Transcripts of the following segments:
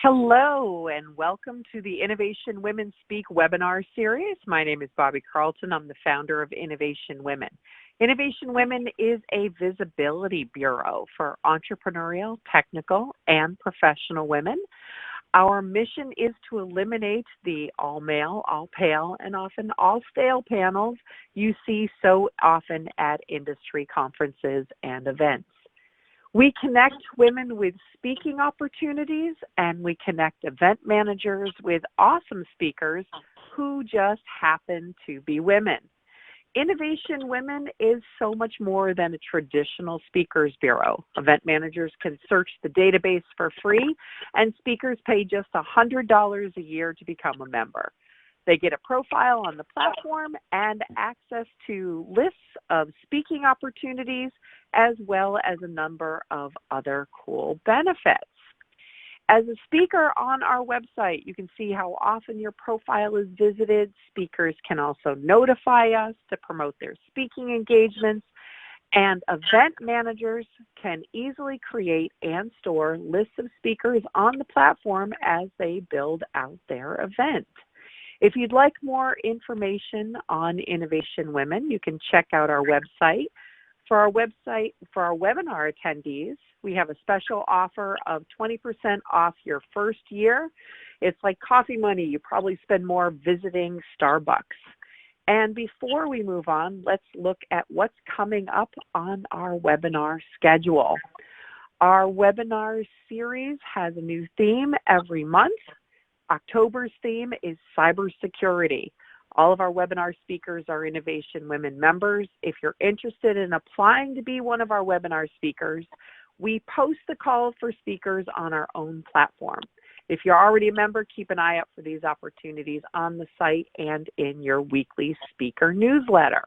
Hello and welcome to the Innovation Women Speak webinar series. My name is Bobby Carlton. I'm the founder of Innovation Women. Innovation Women is a visibility bureau for entrepreneurial, technical, and professional women. Our mission is to eliminate the all-male, all-pale, and often all-stale panels you see so often at industry conferences and events. We connect women with speaking opportunities, and we connect event managers with awesome speakers who just happen to be women. Innovation Women is so much more than a traditional speakers bureau. Event managers can search the database for free, and speakers pay just $100 a year to become a member. They get a profile on the platform and access to lists of speaking opportunities as well as a number of other cool benefits. As a speaker on our website, you can see how often your profile is visited. Speakers can also notify us to promote their speaking engagements, and event managers can easily create and store lists of speakers on the platform as they build out their event. If you'd like more information on Innovation Women, you can check out our website. For our webinar attendees, we have a special offer of 20% off your first year. It's like coffee money. You probably spend more visiting Starbucks. And before we move on, let's look at what's coming up on our webinar schedule. Our webinar series has a new theme every month. October's theme is cybersecurity. All of our webinar speakers are Innovation Women members. If you're interested in applying to be one of our webinar speakers, we post the call for speakers on our own platform. If you're already a member, keep an eye out for these opportunities on the site and in your weekly speaker newsletter.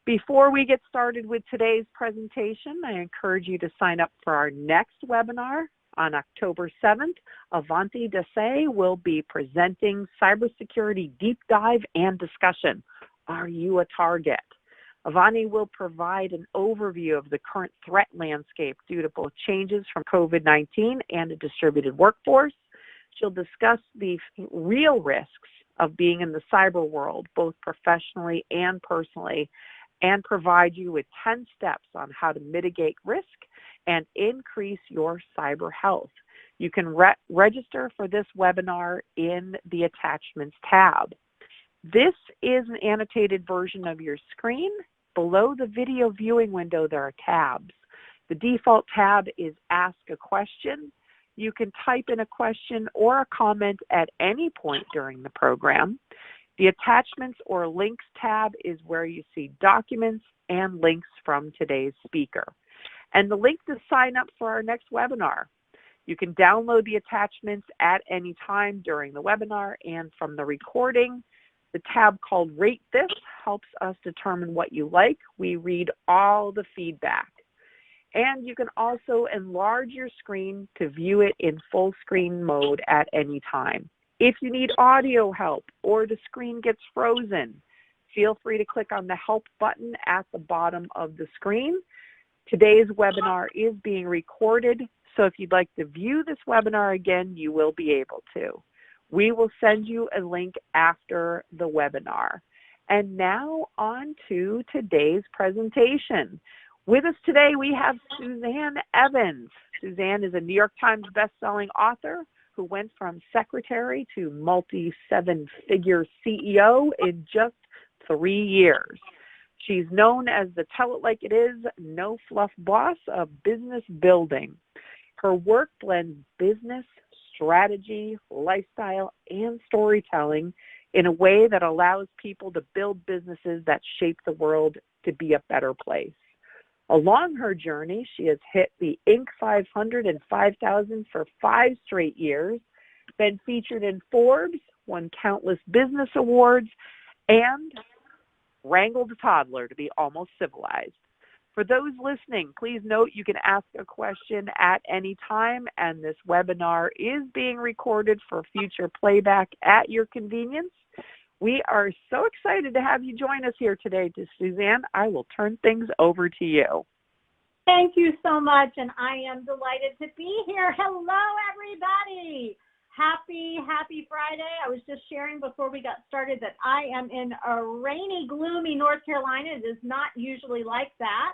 Before we get started with today's presentation, I encourage you to sign up for our next webinar. On October 7th, Avanti Desai will be presenting Cybersecurity Deep Dive and Discussion. Are you a target? Avanti will provide an overview of the current threat landscape due to both changes from COVID-19 and a distributed workforce. She'll discuss the real risks of being in the cyber world, both professionally and personally, and provide you with 10 steps on how to mitigate risk and increase your cyber health. You can register for this webinar in the Attachments tab. This is an annotated version of your screen. Below the video viewing window, there are tabs. The default tab is Ask a Question. You can type in a question or a comment at any point during the program. The Attachments or Links tab is where you see documents and links from today's speaker. And the link to sign up for our next webinar. You can download the attachments at any time during the webinar and from the recording. The tab called Rate This helps us determine what you like. We read all the feedback. And you can also enlarge your screen to view it in full screen mode at any time. If you need audio help or the screen gets frozen, feel free to click on the Help button at the bottom of the screen. Today's webinar is being recorded, so if you'd like to view this webinar again, you will be able to. We will send you a link after the webinar. And now on to today's presentation. With us today, we have Suzanne Evans. Suzanne is a New York Times bestselling author who went from secretary to multi-seven-figure CEO in just 3 years. She's known as the tell it like it is, no fluff boss of business building. Her work blends business, strategy, lifestyle, and storytelling in a way that allows people to build businesses that shape the world to be a better place. Along her journey, she has hit the Inc. 500 and 5,000 for 5 straight years, been featured in Forbes, won countless business awards, and wrangled a toddler to be almost civilized. For those listening, please note you can ask a question at any time, and this webinar is being recorded for future playback at your convenience. We are so excited to have you join us here today. Suzanne, I will turn things over to you. Thank you so much, and I am delighted to be here. Hello, everybody. Happy Friday. I was just sharing before we got started that I am in a rainy, gloomy North Carolina. It is not usually like that,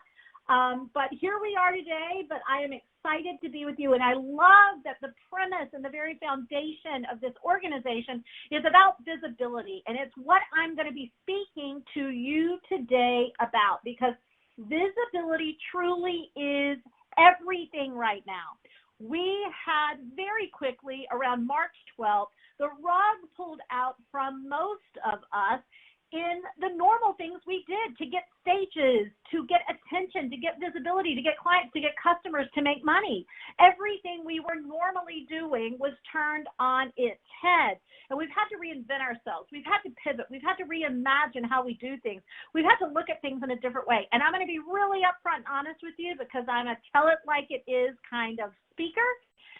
but here we are today, but I am excited to be with you, and I love that the premise and the very foundation of this organization is about visibility, and it's what I'm going to be speaking to you today about, because visibility truly is everything right now. We had very quickly, around March 12th, the rug pulled out from most of us in the normal things we did to get stages, to get attention, to get visibility, to get clients, to get customers, to make money. Everything we were normally doing was turned on its head. And we've had to reinvent ourselves. We've had to pivot. We've had to reimagine how we do things. We've had to look at things in a different way. And I'm going to be really upfront and honest with you, because I'm a tell it like it is kind of speaker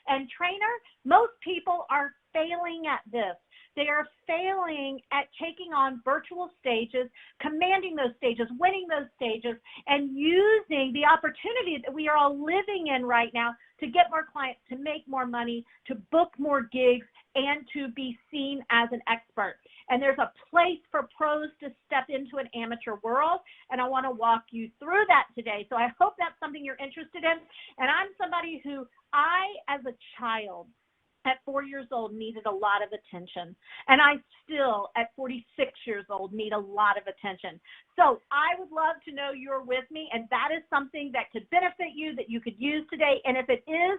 and trainer. Most people are failing at this. They are failing at taking on virtual stages, commanding those stages, winning those stages, and using the opportunity that we are all living in right now to get more clients, to make more money, to book more gigs, and to be seen as an expert. And there's a place for pros to step into an amateur world, and I want to walk you through that today. So I hope that's something you're interested in. And I'm somebody who as a child, at 4 years old, needed a lot of attention. And I still, at 46 years old, need a lot of attention. So I would love to know you're with me, and that is something that could benefit you, that you could use today. And if it is,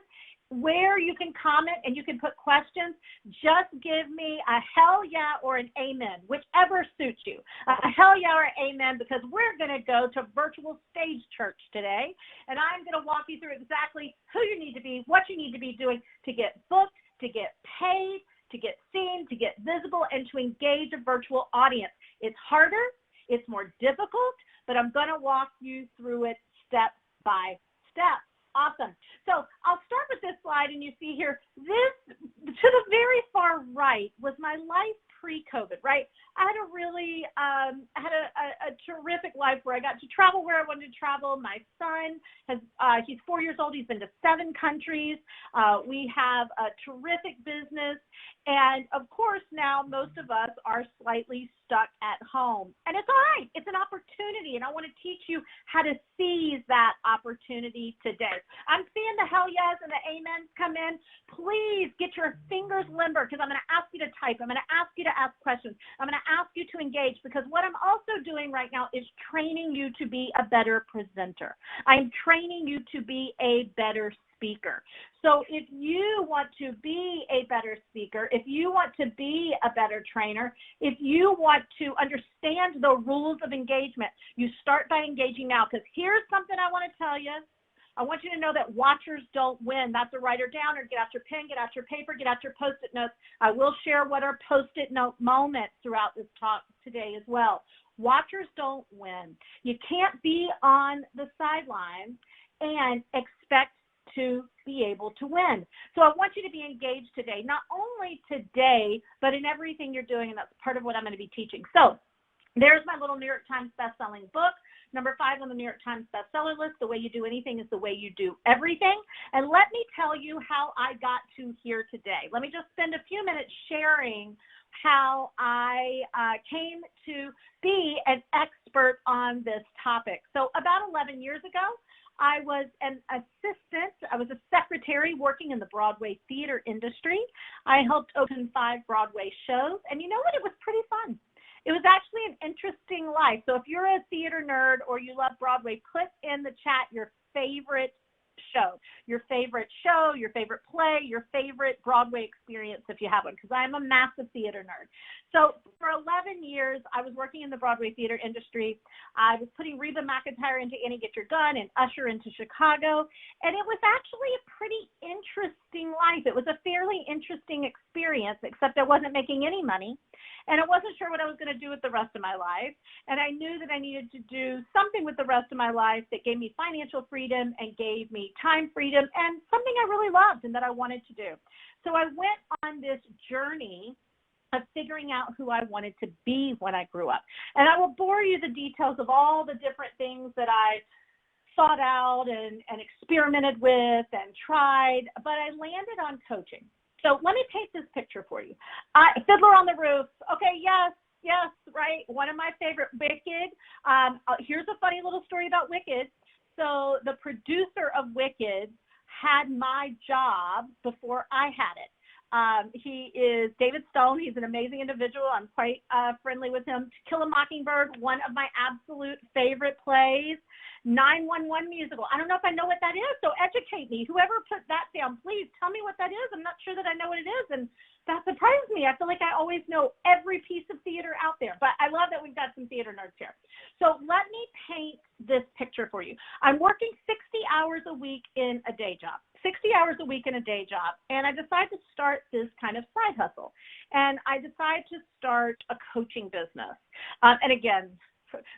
where you can comment and you can put questions, just give me a hell yeah or an amen, whichever suits you. A hell yeah or amen, because we're going to go to virtual stage church today, and I'm going to walk you through exactly who you need to be, what you need to be doing to get booked, to get paid, to get seen, to get visible, and to engage a virtual audience. It's harder, it's more difficult, but I'm going to walk you through it step by step. Awesome. So I'll start with this slide, and you see here, this to the very far right was my life pre-COVID, right? I had a terrific life where I got to travel where I wanted to travel. My son he's 4 years old. He's been to 7 countries. We have a terrific business. And of course, now most of us are slightly stuck at home. And it's all right. It's an opportunity. And I want to teach you how to seize that opportunity today. I'm seeing the hell yes and the amens come in. Please get your fingers limber, because I'm going to ask you to type. I'm going to ask you to ask questions. I'm going to ask you to engage, because what I'm also doing right now is training you to be a better presenter. I'm training you to be a better speaker. So if you want to be a better speaker, if you want to be a better trainer, if you want to understand the rules of engagement, you start by engaging now, because here's something I want to tell you. I want you to know that watchers don't win. That's a write or downer. Get out your pen, get out your paper, get out your Post-it notes. I will share what are Post-it note moments throughout this talk today as well. Watchers don't win. You can't be on the sideline and expect to be able to win. So I want you to be engaged today, not only today, but in everything you're doing, and that's part of what I'm going to be teaching. So there's my little New York Times bestselling book. Number 5 on the New York Times bestseller list, The Way You Do Anything is the Way You Do Everything. And let me tell you how I got to here today. Let me just spend a few minutes sharing how I came to be an expert on this topic. So about 11 years ago, I was an assistant. I was a secretary working in the Broadway theater industry. I helped open 5 Broadway shows. And you know what? It was pretty fun. It was actually an interesting life. So if you're a theater nerd or you love Broadway, put in the chat your favorite show, your favorite play, your favorite Broadway experience if you have one, because I'm a massive theater nerd. So for 11 years, I was working in the Broadway theater industry. I was putting Reba McEntire into Annie Get Your Gun and Usher into Chicago, and it was actually a pretty interesting life. It was a fairly interesting experience, except I wasn't making any money, and I wasn't sure what I was going to do with the rest of my life, and I knew that I needed to do something with the rest of my life that gave me financial freedom and gave me time freedom and something I really loved and that I wanted to do. So I went on this journey of figuring out who I wanted to be when I grew up. And I will bore you the details of all the different things that I thought out and experimented with and tried, but I landed on coaching. So let me paint this picture for you. Fiddler on the Roof. Okay, yes, right. One of my favorite, Wicked. Here's a funny little story about Wicked. So the producer of Wicked had my job before I had it. He is David Stone. He's an amazing individual. I'm quite friendly with him. To Kill a Mockingbird, one of my absolute favorite plays. 911 musical. I don't know if I know what that is, so educate me. Whoever put that down, please tell me what that is. I'm not sure that I know what it is, and that surprised me. I feel like I always know every piece of theater out there, but I love that we've got some theater nerds here. So let me paint this picture for you. I'm working 60 hours a week in a day job, 60 hours a week in a day job, and I decided to start this kind of side hustle, and I decided to start a coaching business. And again,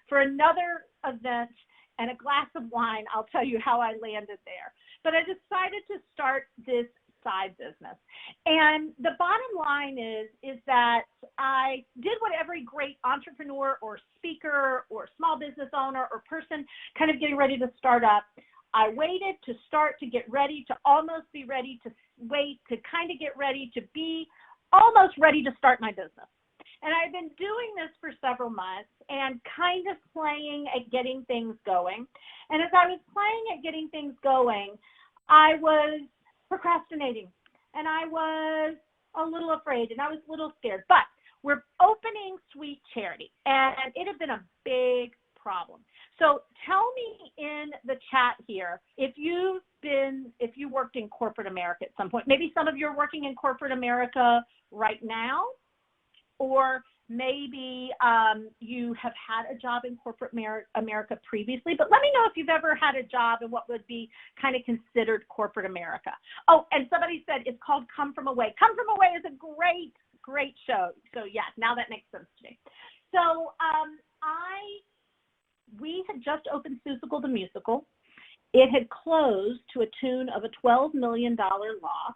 for another event and a glass of wine, I'll tell you how I landed there. But I decided to start this side business. And the bottom line is that I did what every great entrepreneur or speaker or small business owner or person kind of getting ready to start up. I waited to start, to get ready, to almost be ready, to wait, to kind of get ready, to be almost ready to start my business. And I've been doing this for several months and kind of playing at getting things going. And as I was playing at getting things going, I was procrastinating and I was a little afraid and I was a little scared. But we're opening Sweet Charity and it had been a big problem. So tell me in the chat here if you worked in corporate America at some point. Maybe some of you are working in corporate America right now. Or maybe you have had a job in corporate America previously, but let me know if you've ever had a job in what would be kind of considered corporate America. Oh, and somebody said it's called Come From Away. Come From Away is a great show. So yes, now that makes sense to me. So we had just opened Seussical the Musical. It had closed to a tune of a $12 million loss.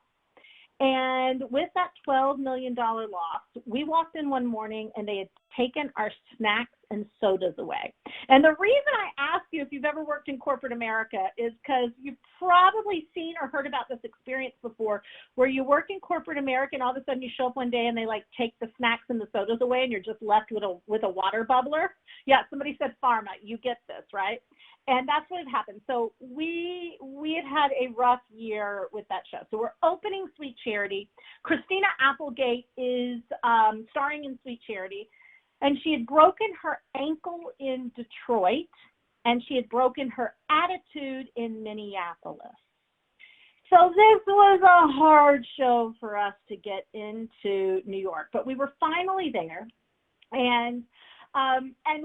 And with that $12 million loss, we walked in one morning and they had taken our snacks and sodas away. And the reason I ask you if you've ever worked in corporate America is because you've probably seen or heard about this experience before where you work in corporate America and all of a sudden you show up one day and they like take the snacks and the sodas away and you're just left with a water bubbler. Yeah, somebody said pharma. You get this, right? And that's what had happened. So we had a rough year with that show. So we're opening Sweet Charity. Christina Applegate is starring in Sweet Charity. And she had broken her ankle in Detroit, and she had broken her attitude in Minneapolis. So this was a hard show for us to get into New York. But we were finally there. And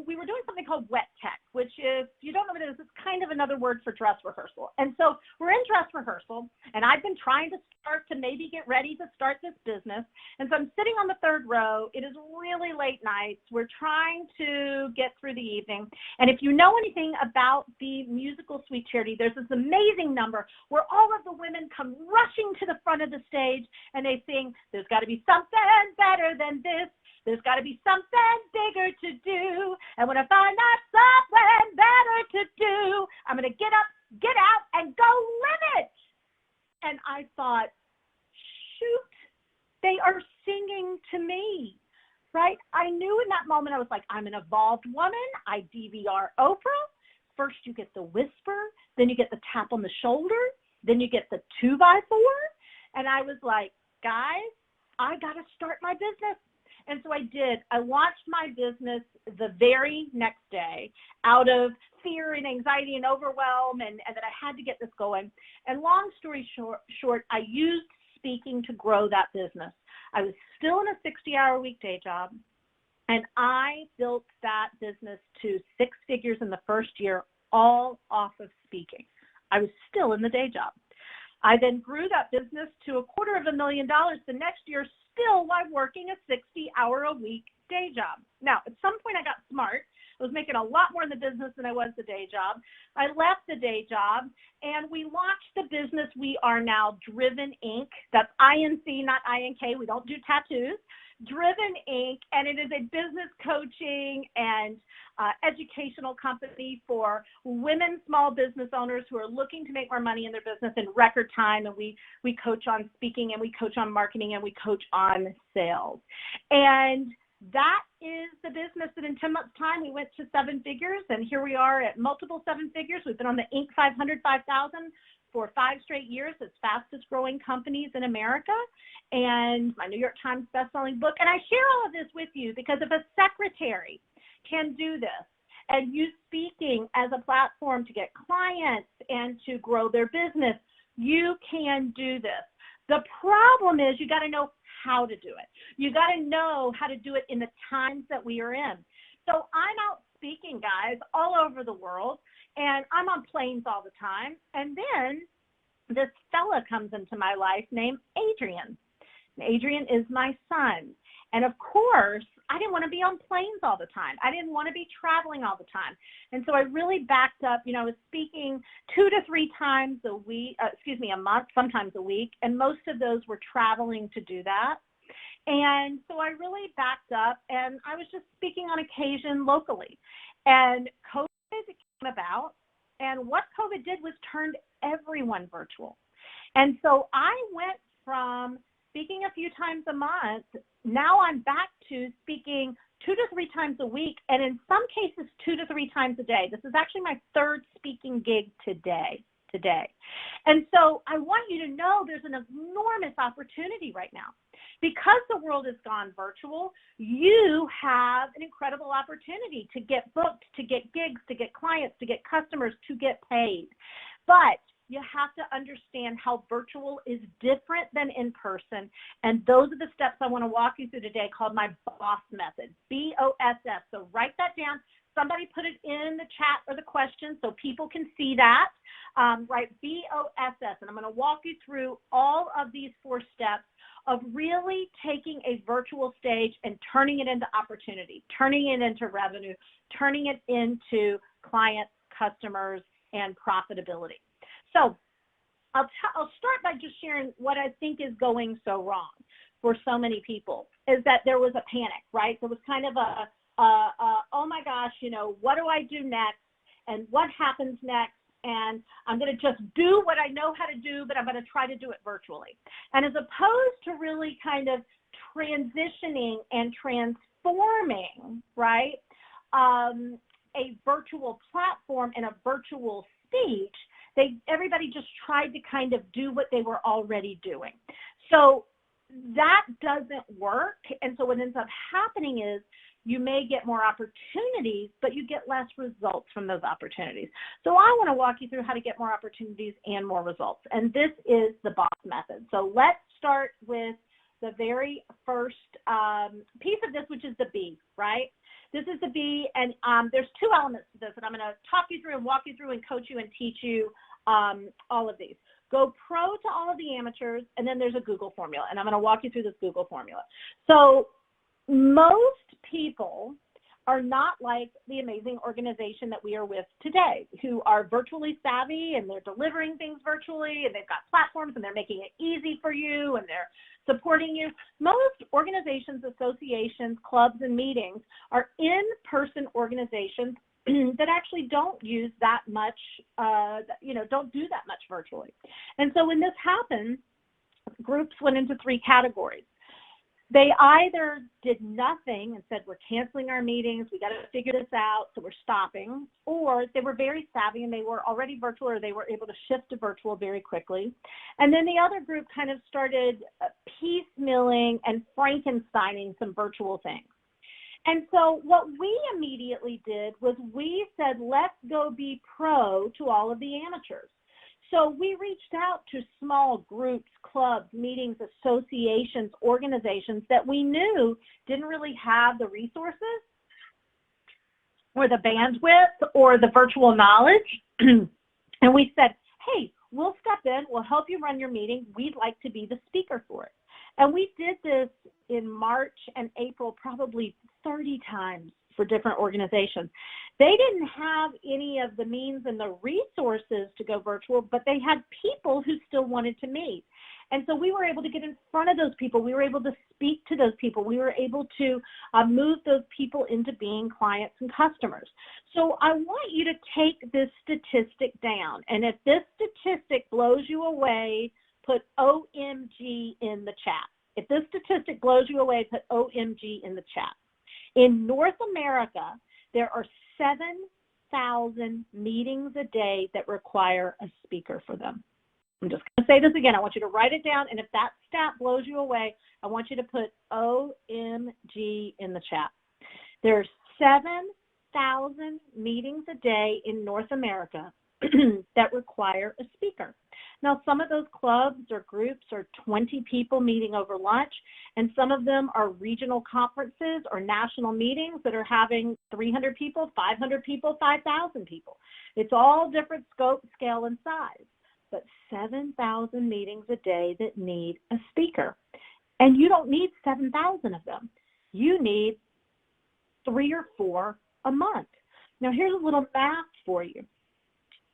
we were doing something called wet tech, which is, if you don't know what it is, it's kind of another word for dress rehearsal. And so we're in dress rehearsal, and I've been trying to start to maybe get ready to start this business. And so I'm sitting on the third row. It is really late nights. We're trying to get through the evening. And if you know anything about the musical Sweet Charity, there's this amazing number where all of the women come rushing to the front of the stage, and they sing, "There's got to be something better than this. There's got to be something bigger to do. And when I find that something better to do, I'm going to get up, get out, and go live it." And I thought, shoot, they are singing to me, right? I knew in that moment, I was like, I'm an evolved woman. I DVR Oprah. First you get the whisper, then you get the tap on the shoulder, then you get the 2x4. And I was like, guys, I got to start my business. And so I did. I launched my business the very next day out of fear and anxiety and overwhelm and that I had to get this going. And long story short, I used speaking to grow that business. I was still in a 60-hour weekday job, and I built that business to 6 figures in the first year, all off of speaking. I was still in the day job. I then grew that business to $250,000 the next year, still while working a 60-hour-a-week day job. Now, at some point I got smart. I was making a lot more in the business than I was the day job. I left the day job, and we launched the business we are now, Driven Inc. That's INC, not INK. We don't do tattoos. Driven Inc., and it is a business coaching and educational company for women small business owners who are looking to make more money in their business in record time. And we coach on speaking, and we coach on marketing, and we coach on sales. And that is the business that in 10 months' time we went to 7 figures, and here we are at multiple 7 figures. We've been on the Inc. 500, 5,000 for 5 straight years. It's fastest growing companies in America, and my New York Times bestselling book. And I share all of this with you because if a secretary can do this and use speaking as a platform to get clients and to grow their business, you can do this. The problem is you got to know how to do it. You got to know how to do it in the times that we are in. So I'm out speaking, guys, all over the world, and I'm on planes all the time. And then this fella comes into my life named Adrian. And Adrian is my son. And of course, I didn't want to be on planes all the time. I didn't want to be traveling all the time. And so I really backed up. I was speaking 2 to 3 times a week, a month, sometimes a week. And most of those were traveling to do that. And so I really backed up, and I was just speaking on occasion locally. And COVID came about, and what COVID did was turned everyone virtual. And so I went from speaking a few times a month, now I'm back to speaking 2 to 3 times a week, and in some cases 2 to 3 times a day. This is actually my 3rd speaking gig today. And so I want you to know there's an enormous opportunity right now. Because the world has gone virtual, you have an incredible opportunity to get booked, to get gigs, to get clients, to get customers, to get paid. But you have to understand how virtual is different than in person. And those are the steps I want to walk you through today, called my BOSS method, BOSS. So write that down. Somebody put it in the chat or the question so people can see that. Write BOSS. And I'm going to walk you through all of these 4 steps of really taking a virtual stage and turning it into opportunity, turning it into revenue, turning it into clients, customers, and profitability. So I'll start by just sharing what I think is going so wrong for so many people, is that there was a panic, right? There was kind of oh my gosh, what do I do next? And what happens next? And I'm going to just do what I know how to do, but I'm going to try to do it virtually. And as opposed to really kind of transitioning and transforming, right, a virtual platform and a virtual speech, everybody just tried to kind of do what they were already doing. So that doesn't work. And so what ends up happening is you may get more opportunities, but you get less results from those opportunities. So I want to walk you through how to get more opportunities and more results. And this is the BOSS method. So let's start with the very first piece of this, which is the B, right? This is the B, and there's 2 elements to this, and I'm going to talk you through and walk you through and coach you and teach you all of these. Go pro to all of the amateurs, and then there's a Google formula, and I'm going to walk you through this Google formula. So most people are not like the amazing organization that we are with today, who are virtually savvy, and they're delivering things virtually, and they've got platforms, and they're making it easy for you, and they're supporting you. Most organizations, associations, clubs, and meetings are in-person organizations that actually don't use that much, don't do that much virtually. And so when this happened, groups went into 3 categories. They either did nothing and said, we're canceling our meetings, we got to figure this out, so we're stopping, or they were very savvy and they were already virtual, or they were able to shift to virtual very quickly. And then the other group kind of started piecemealing and Frankensteining some virtual things. And so what we immediately did was we said, let's go be pro to all of the amateurs. So we reached out to small groups, clubs, meetings, associations, organizations that we knew didn't really have the resources or the bandwidth or the virtual knowledge. And we said, hey, we'll step in, we'll help you run your meeting. We'd like to be the speaker for it. And we did this in March and April probably 30 times for different organizations. They didn't have any of the means and the resources to go virtual, but they had people who still wanted to meet. And so we were able to get in front of those people. We were able to speak to those people. We were able to move those people into being clients and customers. So I want you to take this statistic down. And if this statistic blows you away, put OMG in the chat. If this statistic blows you away, put OMG in the chat. In North America, there are 7,000 meetings a day that require a speaker for them. I'm just going to say this again. I want you to write it down, and if that stat blows you away, I want you to put OMG in the chat. There's 7,000 meetings a day in North America that require a speaker. Now, some of those clubs or groups are 20 people meeting over lunch, and some of them are regional conferences or national meetings that are having 300 people, 500 people, 5,000 people. It's all different scope, scale, and size, but 7,000 meetings a day that need a speaker. And you don't need 7,000 of them. You need 3 or 4 a month. Now, here's a little math for you.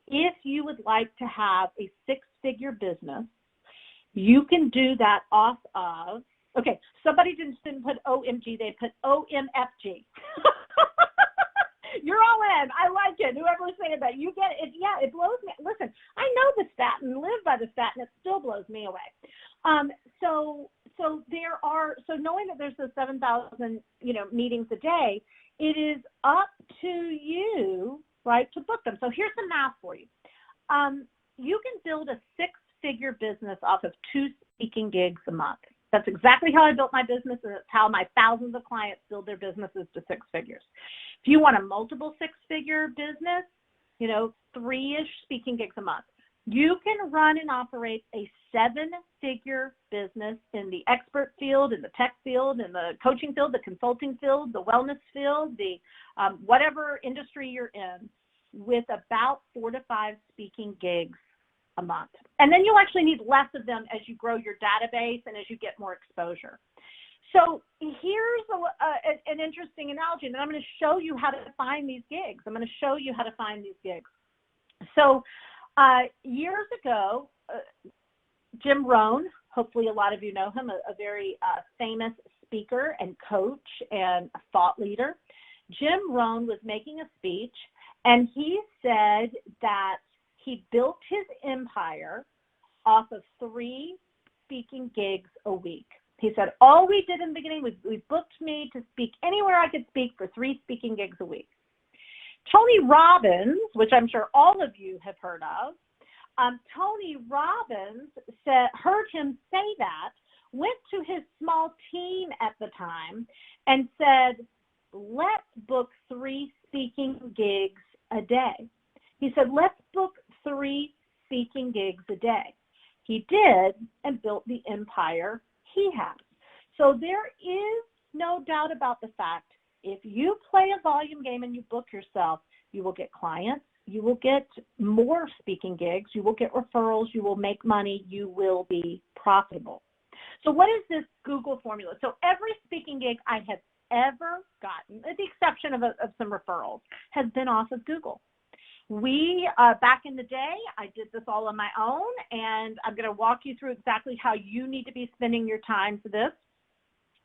If you would like to have a 6-figure business, you can do that off of, okay, somebody didn't put OMG, they put OMFG. You're all in. I like it. Whoever was saying that, you get it. Yeah, it blows me. Listen, I know the stat and live by the stat, and it still blows me away. So knowing that there's the 7,000, meetings a day, it is up to you, right, to book them. So here's the math for you. You can build a 6-figure business off of 2 speaking gigs a month. That's exactly how I built my business, and it's how my thousands of clients build their businesses to 6 figures. If you want a multiple 6-figure business, 3-ish speaking gigs a month, you can run and operate a 7-figure business in the expert field, in the tech field, in the coaching field, the consulting field, the wellness field, the whatever industry you're in, with about 4 to 5 speaking gigs a month. And then you'll actually need less of them as you grow your database and as you get more exposure. So here's an interesting analogy, and I'm going to show you how to find these gigs. So years ago, Jim Rohn, hopefully a lot of you know him, a very famous speaker and coach and thought leader. Jim Rohn was making a speech, and he said that he built his empire off of 3 speaking gigs a week. He said, all we did in the beginning was we booked me to speak anywhere I could speak for 3 speaking gigs a week. Tony Robbins, which I'm sure all of you have heard of, Tony Robbins heard him say that, went to his small team at the time and said, let's book 3 speaking gigs a day. He said, let's book 3 speaking gigs a day. He did, and built the empire he has. So there is no doubt about the fact, if you play a volume game and you book yourself, you will get clients, you will get more speaking gigs, you will get referrals, you will make money, you will be profitable. So what is this Google formula? So every speaking gig I have ever gotten, with the exception of some referrals, has been off of Google. We, back in the day, I did this all on my own, and I'm going to walk you through exactly how you need to be spending your time for this.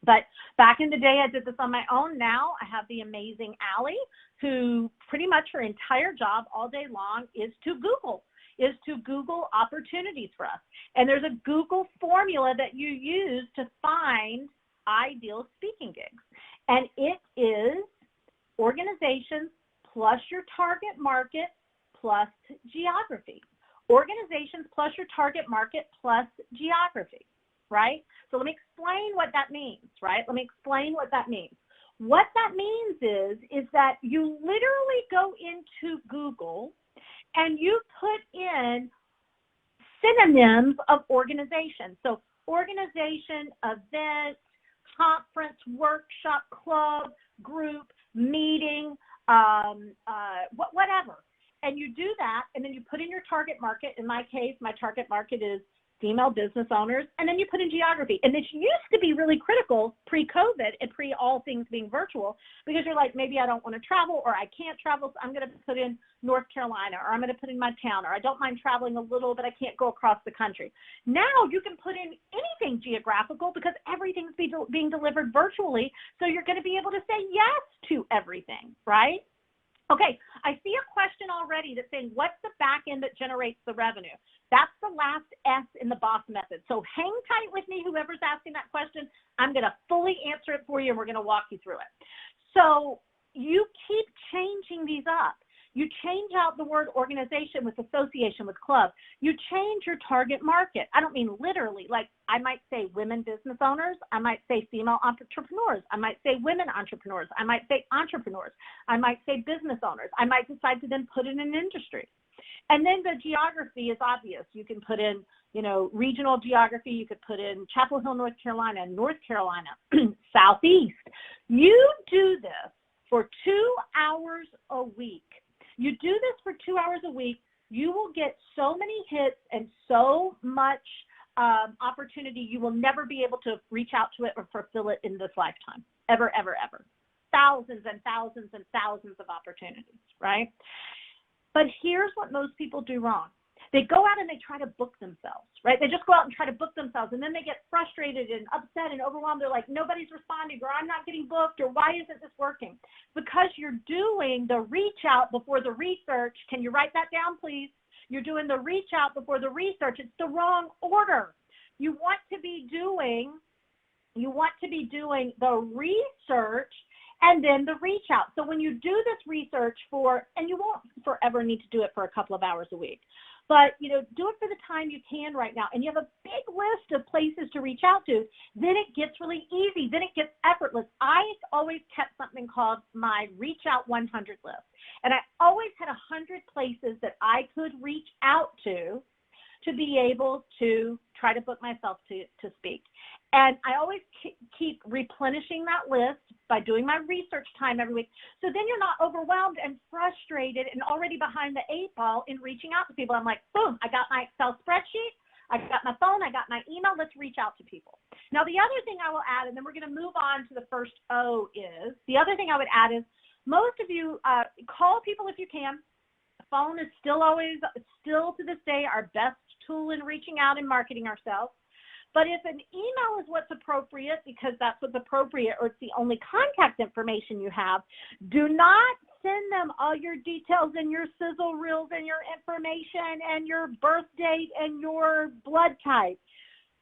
But back in the day, I did this on my own. Now I have the amazing Allie, who pretty much her entire job all day long is to Google opportunities for us. And there's a Google formula that you use to find ideal speaking gigs. And it is organizations plus your target market plus geography. Organizations plus your target market plus geography, right? So let me explain what that means, right? What that means is that you literally go into Google and you put in synonyms of organization. So organization, event, conference, workshop, club, group, meeting, whatever. And you do that, and then you put in your target market. In my case, my target market is female business owners, and then you put in geography. And this used to be really critical pre-COVID and pre all things being virtual, because you're like, maybe I don't want to travel, or I can't travel, so I'm going to put in North Carolina, or I'm going to put in my town, or I don't mind traveling a little, but I can't go across the country. Now you can put in anything geographical because everything's being delivered virtually, so you're going to be able to say yes to everything, right? Okay, I see a question already that's saying, what's the back end that generates the revenue? That's the last S in the boss method. So hang tight with me, whoever's asking that question. I'm going to fully answer it for you, and we're going to walk you through it. So you keep changing these up. You change out the word organization with association with club. You change your target market. I don't mean literally, like I might say women business owners. I might say female entrepreneurs. I might say women entrepreneurs. I might say entrepreneurs. I might say business owners. I might decide to then put in an industry. And then the geography is obvious. You can put in, regional geography. You could put in Chapel Hill, North Carolina, Southeast. You do this for 2 hours a week. You do this for 2 hours a week, you will get so many hits and so much opportunity, you will never be able to reach out to it or fulfill it in this lifetime, ever, ever, ever. Thousands and thousands and thousands of opportunities, right? But here's what most people do wrong. They go out and they try to book themselves, right? They just go out and try to book themselves, and then they get frustrated and upset and overwhelmed. They're like, nobody's responding, or I'm not getting booked, or why isn't this working? Because you're doing the reach out before the research. Can you write that down, please? You're doing the reach out before the research. It's the wrong order. You want to be doing the research and then the reach out. So when you do this research and you won't forever need to do it for a couple of hours a week, but, do it for the time you can right now, and you have a big list of places to reach out to, then it gets really easy. Then it gets effortless. I always kept something called my Reach Out 100 list, and I always had 100 places that I could reach out to be able to try to book myself to speak. And I always keep replenishing that list by doing my research time every week. So then you're not overwhelmed and frustrated and already behind the 8 ball in reaching out to people. I'm like, boom, I got my Excel spreadsheet, I got my phone, I got my email, let's reach out to people. Now, the other thing I will add, and then we're going to move on to the first O, is, the other thing I would add is, most of you call people if you can. The phone is still to this day our best tool in reaching out and marketing ourselves. But if an email is what's appropriate, because that's what's appropriate, or it's the only contact information you have, do not send them all your details and your sizzle reels and your information and your birth date and your blood type.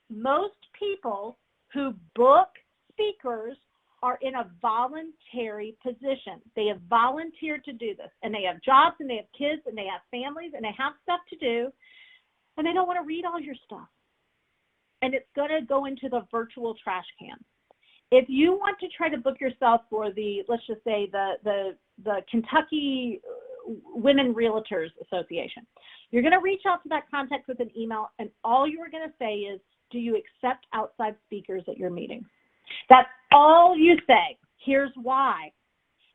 Most people who book speakers are in a voluntary position. They have volunteered to do this, and they have jobs, and they have kids, and they have families, and they have stuff to do, and they don't want to read all your stuff. And it's going to go into the virtual trash can. If you want to try to book yourself for let's just say the Kentucky Women Realtors Association, you're going to reach out to that contact with an email, and all you are going to say is, do you accept outside speakers at your meeting? That's all you say. Here's why.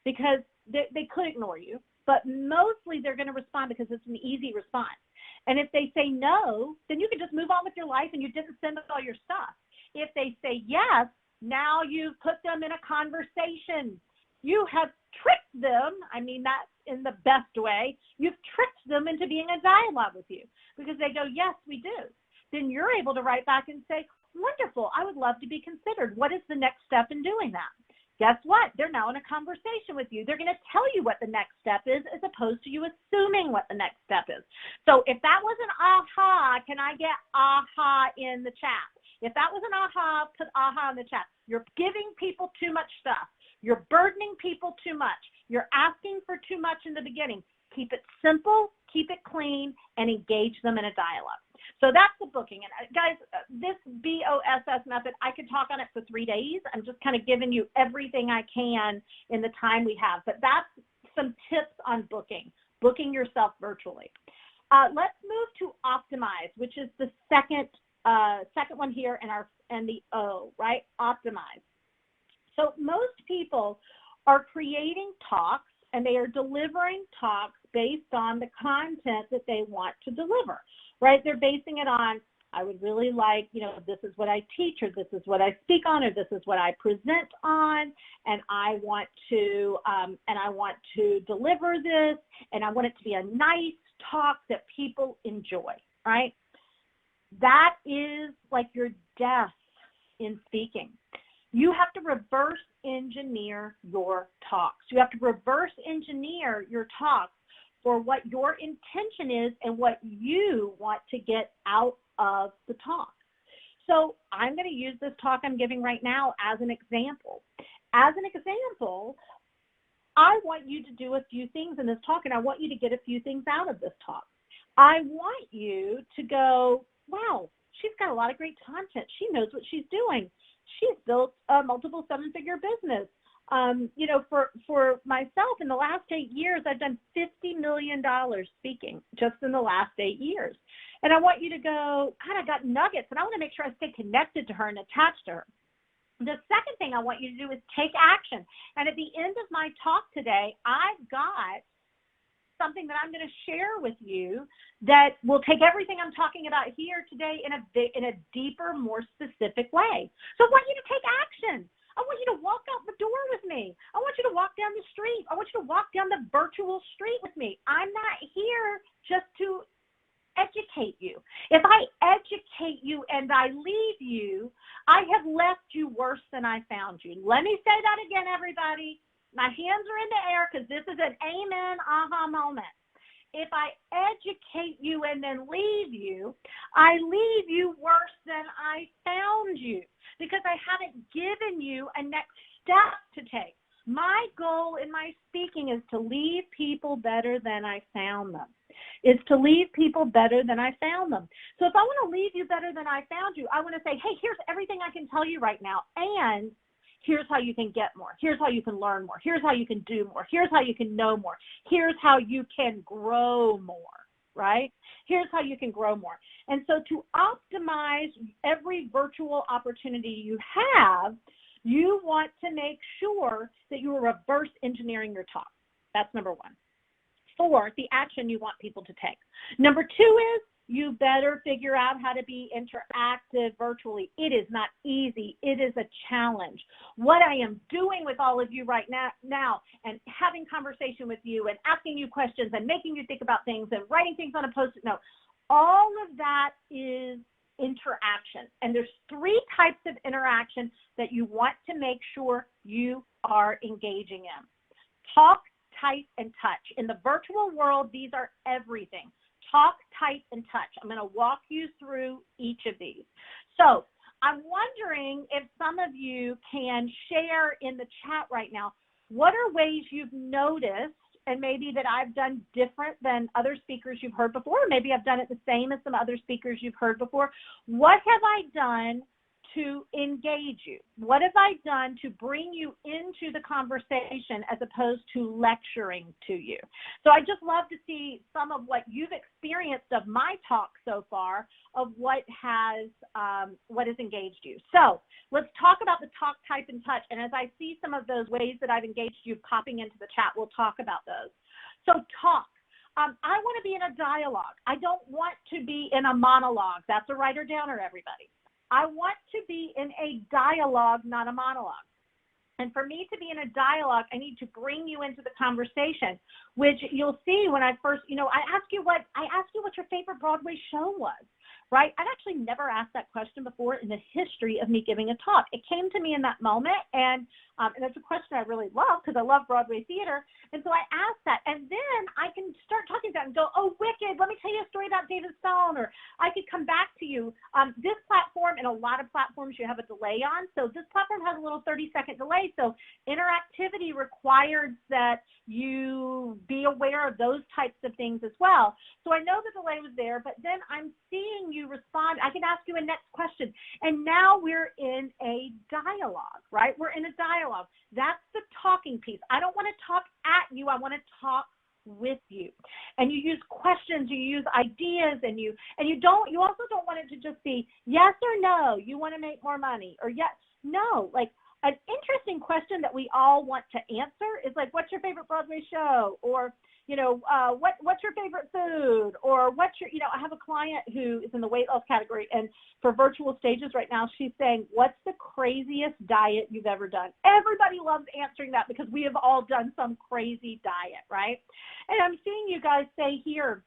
Because they could ignore you, but mostly they're going to respond because it's an easy response. And if they say no, then you can just move on with your life and you didn't send all your stuff. If they say yes, now you've put them in a conversation. You have tricked them. I mean that in the best way. You've tricked them into being a dialogue with you because they go, yes, we do. Then you're able to write back and say, wonderful, I would love to be considered. What is the next step in doing that? Guess what? They're now in a conversation with you. They're going to tell you what the next step is as opposed to you assuming what the next step is. So if that was an aha, can I get aha in the chat? If that was an aha, put aha in the chat. You're giving people too much stuff. You're burdening people too much. You're asking for too much in the beginning. Keep it simple, keep it clean, and engage them in a dialogue. So that's the booking. And guys, this BOSS method, I could talk on it for 3 days. I'm just kind of giving you everything I can in the time we have. But that's some tips on booking yourself virtually. Let's move to optimize, which is the second one here and the O, right? Optimize. So most people are creating talks, and they are delivering talks based on the content that they want to deliver, right? They're basing it on I would really like, this is what I teach, or this is what I speak on, or this is what I present on, and I want to deliver this, and I want it to be a nice talk that people enjoy, right? That is like your death in speaking. You have to reverse engineer your talks. You have to reverse engineer your talks for what your intention is and what you want to get out of the talk. So I'm going to use this talk I'm giving right now as an example. As an example, I want you to do a few things in this talk, and I want you to get a few things out of this talk. I want you to go, wow, she's got a lot of great content. She knows what she's doing. She's built a multiple seven-figure business. For myself, in the last 8 years, I've done $50 million speaking just in the last 8 years. And I want you to go, God, I got nuggets, and I want to make sure I stay connected to her and attached to her. The second thing I want you to do is take action. And at the end of my talk today, I've got something that I'm going to share with you that will take everything I'm talking about here today in a deeper, more specific way. So I want you to take action. I want you to walk out the door with me. I want you to walk down the street. I want you to walk down the virtual street with me. I'm not here just to educate you. If I educate you and I leave you, I have left you worse than I found you. Let me say that again, everybody. My hands are in the air because this is an amen, aha moment. If I educate you and then leave you, I leave you worse than I found you because I haven't given you a next step to take. My goal in my speaking is to leave people better than I found them. Is to leave people better than I found them. So if I want to leave you better than I found you, I want to say, hey, here's everything I can tell you right now, and here's how you can get more. Here's how you can learn more. Here's how you can do more. Here's how you can know more. Here's how you can grow more, right? Here's how you can grow more. And so to optimize every virtual opportunity you have, you want to make sure that you are reverse engineering your talk. That's number one. 4, the action you want people to take. Number 2 is you better figure out how to be interactive virtually. It is not easy. It is a challenge. What I am doing with all of you right now and having conversation with you and asking you questions and making you think about things and writing things on a Post-it note, all of that is interaction. And there's 3 types of interaction that you want to make sure you are engaging in. Talk, type, and touch. In the virtual world, these are everything. Talk, type, and touch. I'm going to walk you through each of these. So I'm wondering if some of you can share in the chat right now, what are ways you've noticed and maybe that I've done different than other speakers you've heard before, or maybe I've done it the same as some other speakers you've heard before. What have I done to engage you? What have I done to bring you into the conversation as opposed to lecturing to you? So I just love to see some of what you've experienced of my talk so far, of what has engaged you. So let's talk about the talk, type, and touch. And as I see some of those ways that I've engaged you popping into the chat, we'll talk about those. So talk. I want to be in a dialogue. I don't want to be in a monologue. That's a writer-downer, everybody. I want to be in a dialogue, not a monologue. And for me to be in a dialogue, I need to bring you into the conversation, which you'll see when I first, I ask you what your favorite Broadway show was, right? I've actually never asked that question before in the history of me giving a talk. It came to me in that moment, and it's a question I really love because I love Broadway theater. And so I asked that, and then I can start talking about it and go, oh, wicked, let me tell you a story about David Stone, or I could come back to you. This platform and a lot of platforms you have a delay on, so this platform has a little 30-second delay, so interactivity requires that you be aware of those types of things as well. So I know the delay was there, but then I'm seeing you respond. I can ask you a next question, and now we're in a dialogue, right? We're in a dialogue. That's the talking piece. I don't want to talk at you. I want to talk with you. And you use questions, you use ideas, and you also don't want it to just be yes or no. You want to make more money, or yes, no. Like an interesting question that we all want to answer is like, what's your favorite Broadway show? Or, what's your favorite food, or what's your, I have a client who is in the weight loss category, and for virtual stages right now, she's saying, what's the craziest diet you've ever done? Everybody loves answering that because we have all done some crazy diet, right? And I'm seeing you guys say here,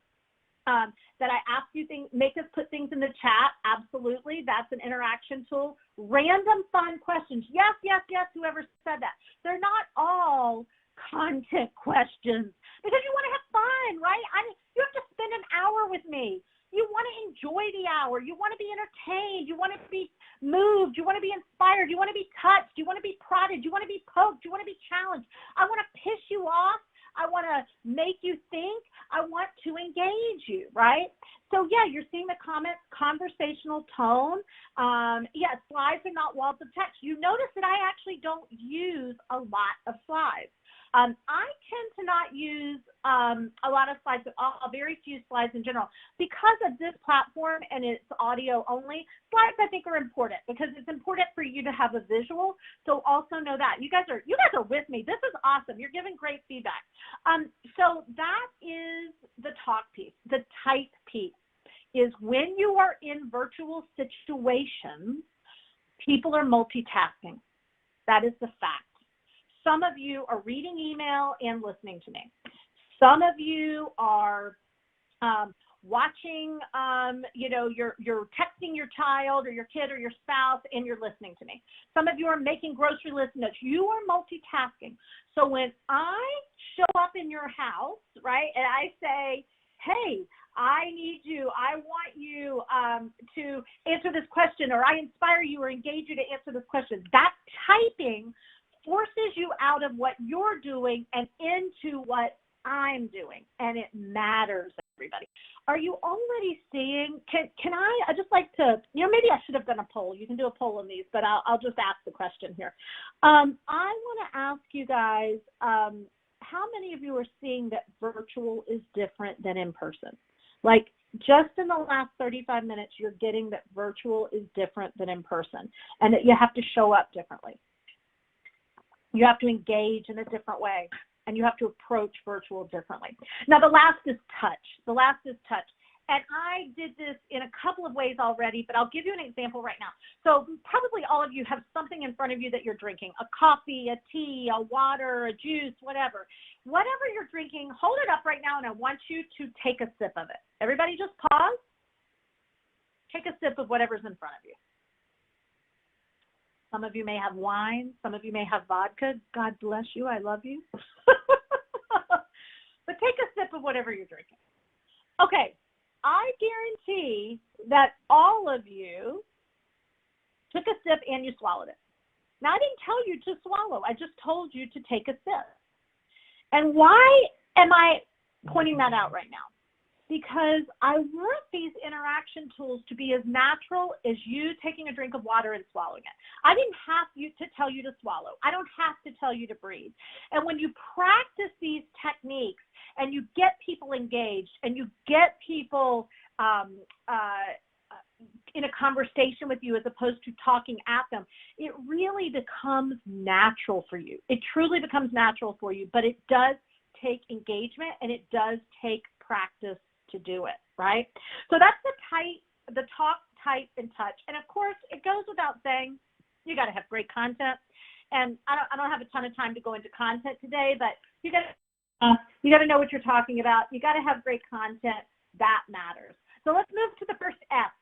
that I ask you things, make us put things in the chat. Absolutely. That's an interaction tool. Random fun questions. Yes, yes, yes, whoever said that. They're not all content questions because you want to have fun, right? You have to spend an hour with me. You want to enjoy the hour. You want to be entertained. You want to be moved. You want to be inspired. You want to be touched. You want to be prodded. You want to be poked. You want to be challenged. I want to piss you off. I want to make you think. I want to engage you, right? So, yeah, you're seeing the comments, conversational tone. Slides are not walls of text. You notice that I actually don't use a lot of slides. I tend to not use a lot of slides, very few slides in general. Because of this platform and it's audio only, slides I think are important because it's important for you to have a visual. So also know that. You guys are with me. This is awesome. You're giving great feedback. So that is the talk piece. The type piece is when you are in virtual situations, people are multitasking. That is the fact. Some of you are reading email and listening to me. Some of you are watching, you're texting your child or your kid or your spouse and you're listening to me. Some of you are making grocery list notes. You are multitasking. So when I show up in your house, right, and I say, hey, I want you to answer this question, or I inspire you or engage you to answer this question, that typing forces you out of what you're doing and into what I'm doing, and it matters, everybody. Are you already seeing, can I just like to, maybe I should have done a poll. You can do a poll on these, but I'll just ask the question here. I want to ask you guys, how many of you are seeing that virtual is different than in person? Like, just in the last 35 minutes, you're getting that virtual is different than in person, and that you have to show up differently. You have to engage in a different way, and you have to approach virtual differently. Now, the last is touch. The last is touch. And I did this in a couple of ways already, but I'll give you an example right now. So probably all of you have something in front of you that you're drinking, a coffee, a tea, a water, a juice, whatever. Whatever you're drinking, hold it up right now, and I want you to take a sip of it. Everybody just pause. Take a sip of whatever's in front of you. Some of you may have wine. Some of you may have vodka. God bless you. I love you. But take a sip of whatever you're drinking. Okay. I guarantee that all of you took a sip and you swallowed it. Now, I didn't tell you to swallow. I just told you to take a sip. And why am I pointing that out right now? Because I want these interaction tools to be as natural as you taking a drink of water and swallowing it. I didn't have to tell you to swallow. I don't have to tell you to breathe. And when you practice these techniques and you get people engaged and you get people in a conversation with you as opposed to talking at them, it really becomes natural for you. It truly becomes natural for you, but it does take engagement and it does take practice to do it, right? So that's the talk, type, and touch. And of course, it goes without saying, you got to have great content. And I don't have a ton of time to go into content today, but you got to know what you're talking about. You got to have great content. That matters. So let's move to the first S.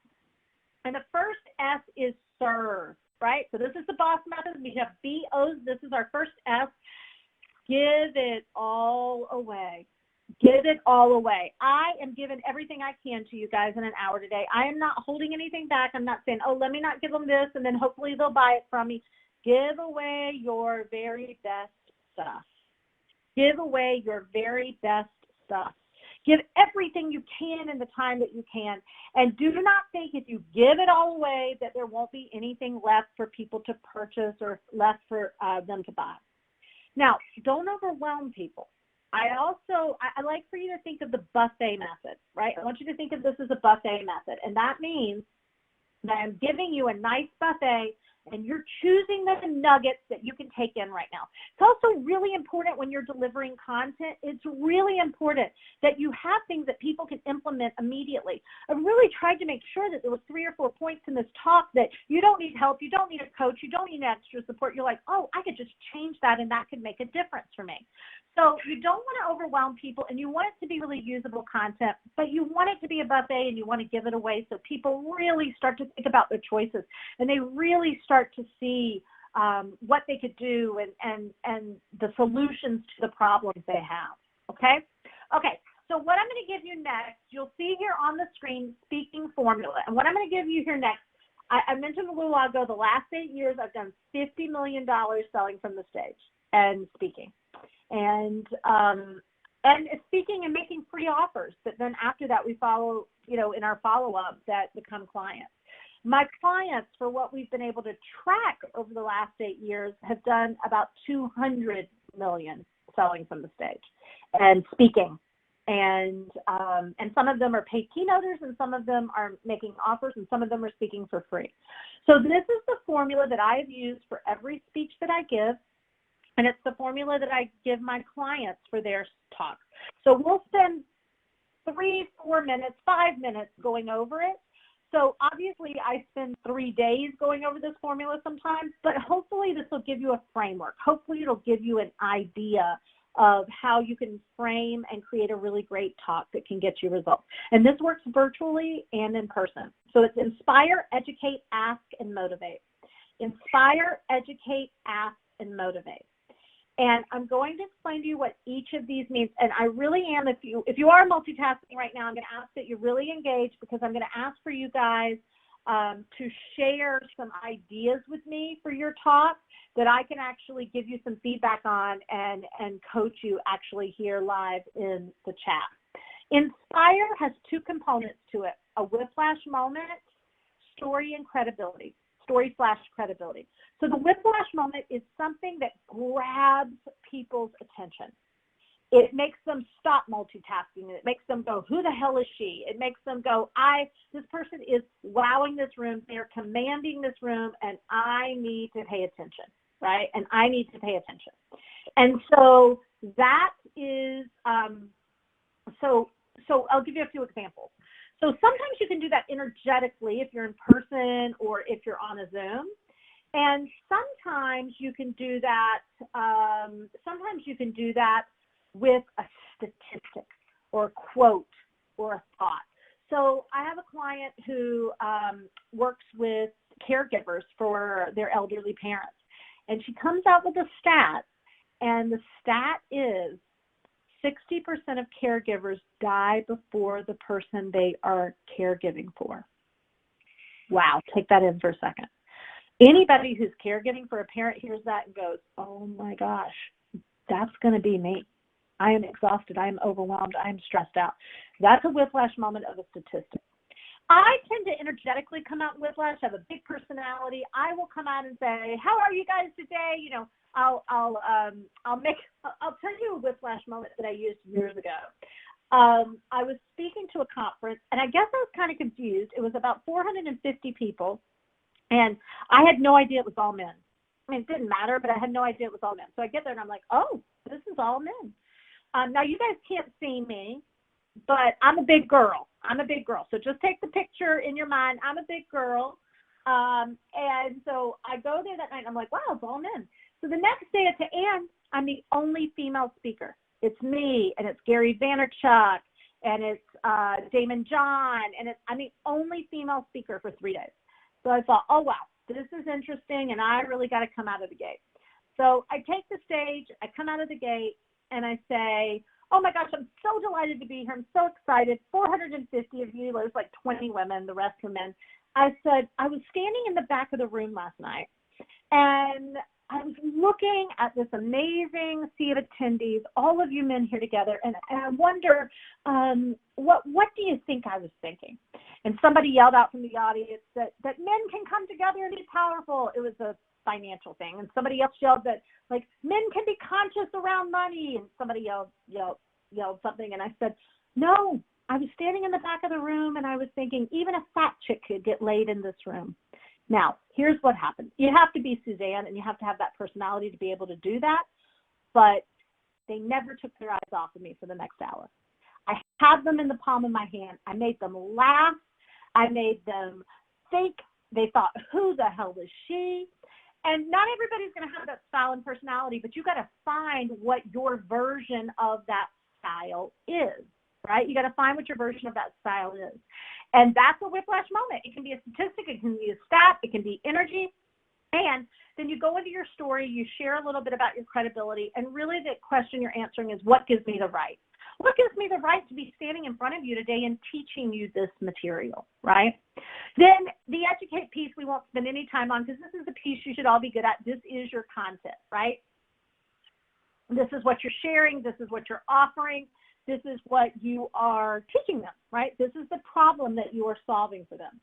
And the first S is serve, right? So this is the boss method. We have BOs. This is our first S. Give it all away. Give it all away. I am giving everything I can to you guys in an hour today. I am not holding anything back. I'm not saying, oh, let me not give them this, and then hopefully they'll buy it from me. Give away your very best stuff. Give away your very best stuff. Give everything you can in the time that you can. And do not think if you give it all away that there won't be anything left for people to purchase or left for them to buy. Now, don't overwhelm people. I like for you to think of the buffet method, right? I want you to think of this as a buffet method. And that means that I'm giving you a nice buffet and you're choosing the nuggets that you can take in right now. It's also really important when you're delivering content. It's really important that you have things that people can implement immediately. I really tried to make sure that there was 3 or 4 points in this talk that you don't need help, you don't need a coach, you don't need extra support. You're like, oh, I could just change that and that could make a difference for me. So you don't want to overwhelm people, and you want it to be really usable content, but you want it to be a buffet and you want to give it away so people really start to think about their choices and they really start to see what they could do and the solutions to the problems they have, okay? Okay, so what I'm going to give you next, you'll see here on the screen, speaking formula. And what I'm going to give you here next, I mentioned a little while ago, the last 8 years, I've done $50 million selling from the stage and speaking. And speaking and making free offers, but then after that we follow, in our follow-up that become clients. My clients, for what we've been able to track over the last 8 years, have done about 200 million selling from the stage and speaking. And some of them are paid keynoters, and some of them are making offers, and some of them are speaking for free. So this is the formula that I have used for every speech that I give. And it's the formula that I give my clients for their talk. So we'll spend 3, 4 minutes, 5 minutes going over it. So obviously I spend 3 days going over this formula sometimes, but hopefully this will give you a framework. Hopefully it'll give you an idea of how you can frame and create a really great talk that can get you results. And this works virtually and in person. So it's inspire, educate, ask, and motivate. Inspire, educate, ask, and motivate. And I'm going to explain to you what each of these means. And I really am, if you are multitasking right now, I'm going to ask that you really engage, because I'm going to ask for you guys to share some ideas with me for your talk that I can actually give you some feedback on and coach you actually here live in the chat. Inspire has 2 components to it: a whiplash moment, story, and credibility. Story/credibility. So the whiplash moment is something that grabs people's attention. It makes them stop multitasking. It makes them go, who the hell is she? It makes them go, this person is wowing this room. They're commanding this room, and I need to pay attention, right? And I need to pay attention. And so that is, so I'll give you a few examples. So sometimes you can do that energetically if you're in person or if you're on a Zoom. And sometimes you can do that, with a statistic or a quote or a thought. So I have a client who works with caregivers for their elderly parents. And she comes out with a stat, and the stat is 60% of caregivers die before the person they are caregiving for. Wow, take that in for a second. Anybody who's caregiving for a parent hears that and goes, oh my gosh, that's going to be me. I am exhausted. I am overwhelmed. I am stressed out. That's a whiplash moment of a statistic. I tend to energetically come out in whiplash. I have a big personality. I will come out and say, how are you guys today? I'll tell you a whiplash moment that I used years ago. I was speaking to a conference, and I guess I was kind of confused. It was about 450 people, and I had no idea it was all men. I mean, it didn't matter, but I had no idea it was all men. So I get there, and I'm like, oh, this is all men. Now, you guys can't see me, but I'm a big girl. So just take the picture in your mind. I'm a big girl. And so I go there that night, and I'm like, wow, it's all men. So the next day at the end, I'm the only female speaker. It's me, and it's Gary Vaynerchuk, and it's Damon John, and I'm the only female speaker for 3 days. So I thought, oh, wow, this is interesting, and I really got to come out of the gate. So I take the stage, I come out of the gate, and I say, oh, my gosh, I'm so delighted to be here. I'm so excited. 450 of you, there's like 20 women, the rest are men. I said, I was standing in the back of the room last night, and I was looking at this amazing sea of attendees, all of you men here together, and I wonder, what do you think I was thinking? And somebody yelled out from the audience that men can come together and be powerful. It was a financial thing. And somebody else yelled that, like, men can be conscious around money. And somebody yelled something. And I said, no, I was standing in the back of the room, and I was thinking, even a fat chick could get laid in this room. Now, here's what happens. You have to be Suzanne, and you have to have that personality to be able to do that, but they never took their eyes off of me for the next hour. I had them in the palm of my hand. I made them laugh. I made them think. They thought, who the hell is she? And not everybody's going to have that style and personality, but you got to find what your version of that style is, right? You got to find what your version of that style is. And that's a whiplash moment. It can be a statistic, it can be a stat, it can be energy. And then you go into your story, you share a little bit about your credibility, and really the question you're answering is, what gives me the right? What gives me the right to be standing in front of you today and teaching you this material, right? Then the educate piece we won't spend any time on, because this is the piece you should all be good at. This is your content, right? This is what you're sharing. This is what you're offering. This is what you are teaching them, right? This is the problem that you are solving for them.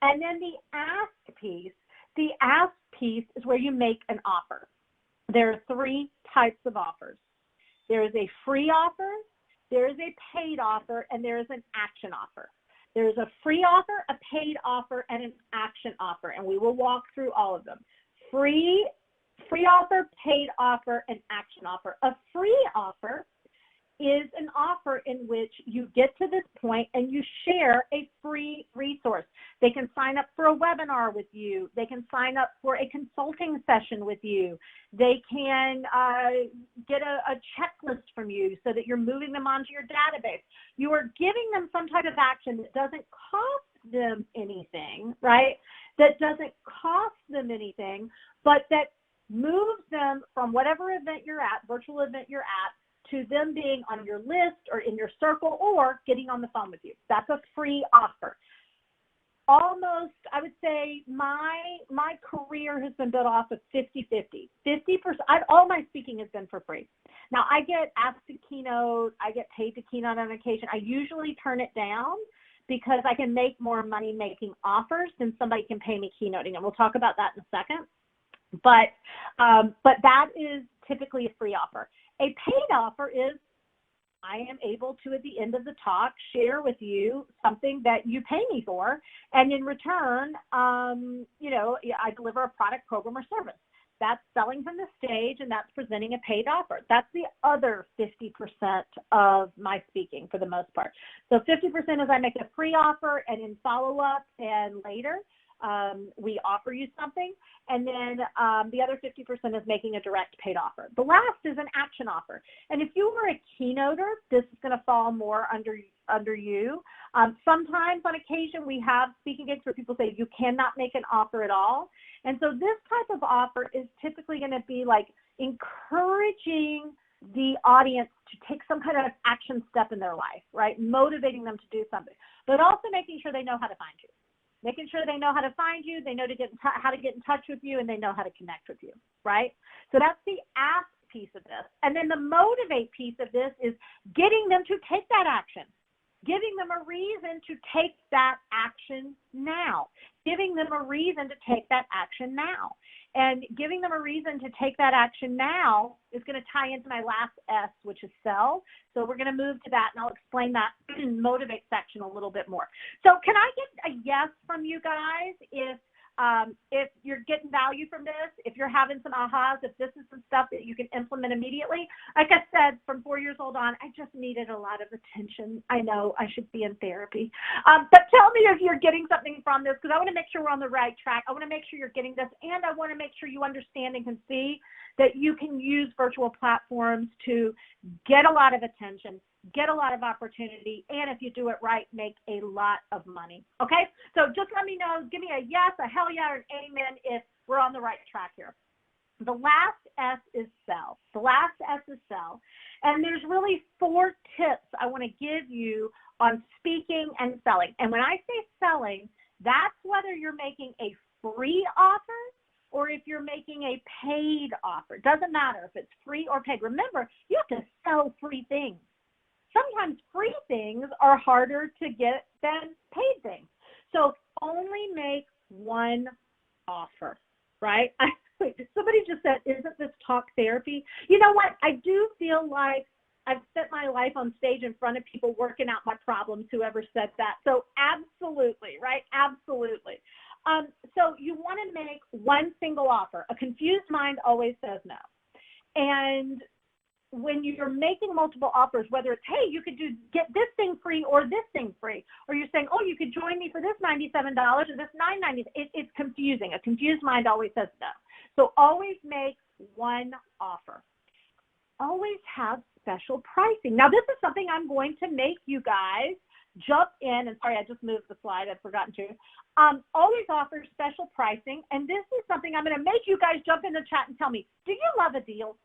And then the ask piece is where you make an offer. There are 3 types of offers. There is a free offer, there is a paid offer, and there is an action offer. There is a free offer, a paid offer, and an action offer, and we will walk through all of them. Free offer, paid offer, and action offer. A free offer is an offer in which you get to this point and you share a free resource. They can sign up for a webinar with you. They can sign up for a consulting session with you. They can get a checklist from you so that you're moving them onto your database. You are giving them some type of action that doesn't cost them anything, right? That doesn't cost them anything, but that moves them from whatever event you're at, virtual event you're at, to them being on your list or in your circle or getting on the phone with you. That's a free offer. Almost, I would say my career has been built off of 50-50. 50%, all my speaking has been for free. Now, I get asked to keynote. I get paid to keynote on occasion. I usually turn it down because I can make more money making offers than somebody can pay me keynoting. And we'll talk about that in a second. But that is typically a free offer. A paid offer is I am able to, at the end of the talk, share with you something that you pay me for, and in return, I deliver a product, program, or service. That's selling from the stage, and that's presenting a paid offer. That's the other 50% of my speaking for the most part. So 50% is I make a free offer, and in follow-up and later, we offer you something, and then the other 50% is making a direct paid offer. The last is an action offer, and if you were a keynoter, this is going to fall more under you. Sometimes, on occasion, we have speaking gigs where people say you cannot make an offer at all, and so this type of offer is typically going to be like encouraging the audience to take some kind of action step in their life, right? Motivating them to do something, but also making sure they know how to find you. Making sure they know how to find you, they know how to get in touch with you, and they know how to connect with you, right? So that's the ask piece of this. And then the motivate piece of this is getting them to take that action, giving them a reason to take that action now, giving them a reason to take that action now. And giving them a reason to take that action now is going to tie into my last S, which is sell. So we're going to move to that, and I'll explain that motivate section a little bit more. So can I get a yes from you guys if you're getting value from this, if you're having some ahas, if this is some stuff that you can implement immediately? Like I said, from 4 years old on, I just needed a lot of attention. I know I should be in therapy. But tell me if you're getting something from this, because I want to make sure we're on the right track. I want to make sure you're getting this, and I want to make sure you understand and can see that you can use virtual platforms to get a lot of attention, get a lot of opportunity, and if you do it right, make a lot of money. Okay? So just let me know, give me a yes, a hell yeah, or an amen if we're on the right track here. The last S is sell. The last S is sell. And there's really 4 tips I want to give you on speaking and selling. And when I say selling, that's whether you're making a free offer or if you're making a paid offer. It doesn't matter if it's free or paid. Remember, you have to sell free things. Sometimes free things are harder to get than paid things. So only make one offer, right? Somebody just said, isn't this talk therapy? You know what? I do feel like I've spent my life on stage in front of people working out my problems, whoever said that. So absolutely, right? Absolutely. So you want to make one single offer. A confused mind always says no. And when you're making multiple offers, whether it's, hey, you could get this thing free or this thing free, or you're saying, oh, you could join me for this $97 or this $9.90, it's confusing. A confused mind always says no. So always make one offer. Always have special pricing. Now, this is something I'm going to make you guys jump in, and sorry, I just moved the slide. I've forgotten to. Always offer special pricing, and this is something I'm going to make you guys jump in the chat and tell me, do you love a deal?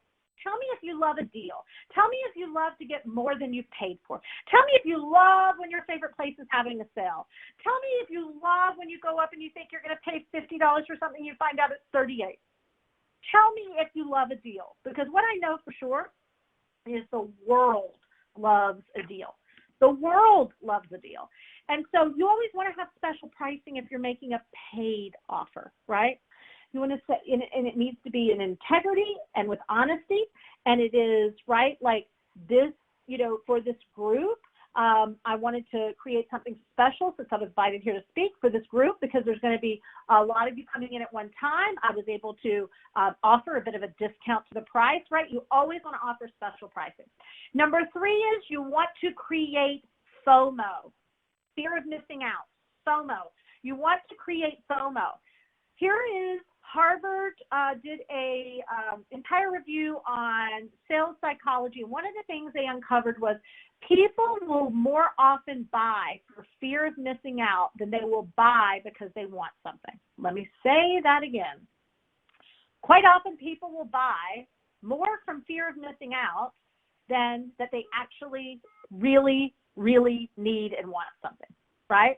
Tell me if you love a deal. Tell me if you love to get more than you've paid for. Tell me if you love when your favorite place is having a sale. Tell me if you love when you go up and you think you're going to pay $50 for something, you find out it's $38. Tell me if you love a deal, because what I know for sure is the world loves a deal. The world loves a deal. And so you always want to have special pricing if you're making a paid offer, right? You want to say, and it needs to be in integrity and with honesty. And it is, right, like this, for this group, I wanted to create something special since I was invited here to speak for this group, because there's going to be a lot of you coming in at one time. I was able to offer a bit of a discount to the price, right? You always want to offer special pricing. Number 3 is you want to create FOMO, fear of missing out, FOMO. You want to create FOMO. Here is Harvard did a entire review on sales psychology. One of the things they uncovered was people will more often buy for fear of missing out than they will buy because they want something. Let me say that again. Quite often people will buy more from fear of missing out than that they actually really, really need and want something, right?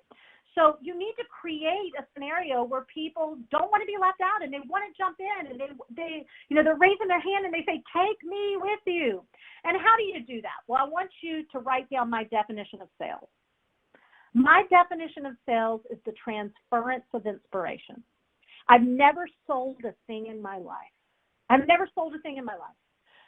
So you need to create a scenario where people don't want to be left out and they want to jump in, and they're raising their hand and they say, take me with you. And how do you do that? Well, I want you to write down my definition of sales. My definition of sales is the transference of inspiration. I've never sold a thing in my life. I've never sold a thing in my life,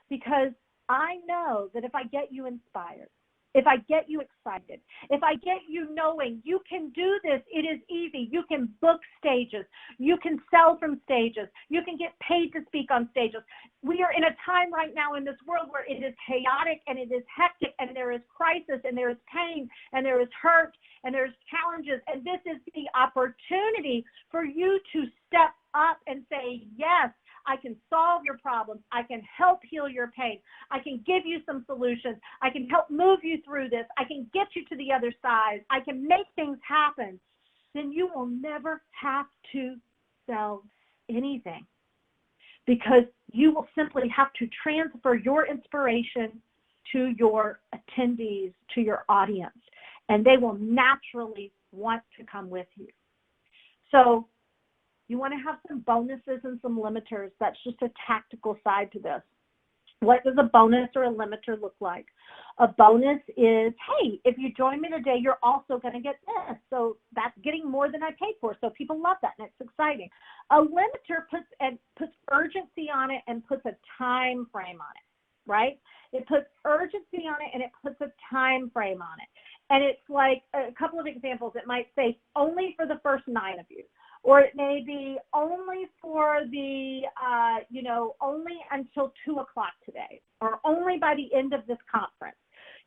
because I know that if I get you inspired, if I get you excited, if I get you knowing you can do this, it is easy. You can book stages. You can sell from stages. You can get paid to speak on stages. We are in a time right now in this world where it is chaotic and it is hectic, and there is crisis and there is pain and there is hurt and there's challenges. And this is the opportunity for you to step up and say, yes, I can solve your problems. I can help heal your pain. I can give you some solutions. I can help move you through this. I can get you to the other side. I can make things happen. Then you will never have to sell anything, because you will simply have to transfer your inspiration to your attendees, to your audience, and they will naturally want to come with you. So you want to have some bonuses and some limiters. That's just a tactical side to this. What does a bonus or a limiter look like? A bonus is, hey, if you join me today, you're also going to get this. So that's getting more than I paid for. So people love that, and it's exciting. A limiter puts urgency on it and puts a time frame on it, right? It puts urgency on it and it puts a time frame on it. And it's like a couple of examples. It might say only for the first 9 of you. Or it may be only for the, only until 2 o'clock today, or only by the end of this conference.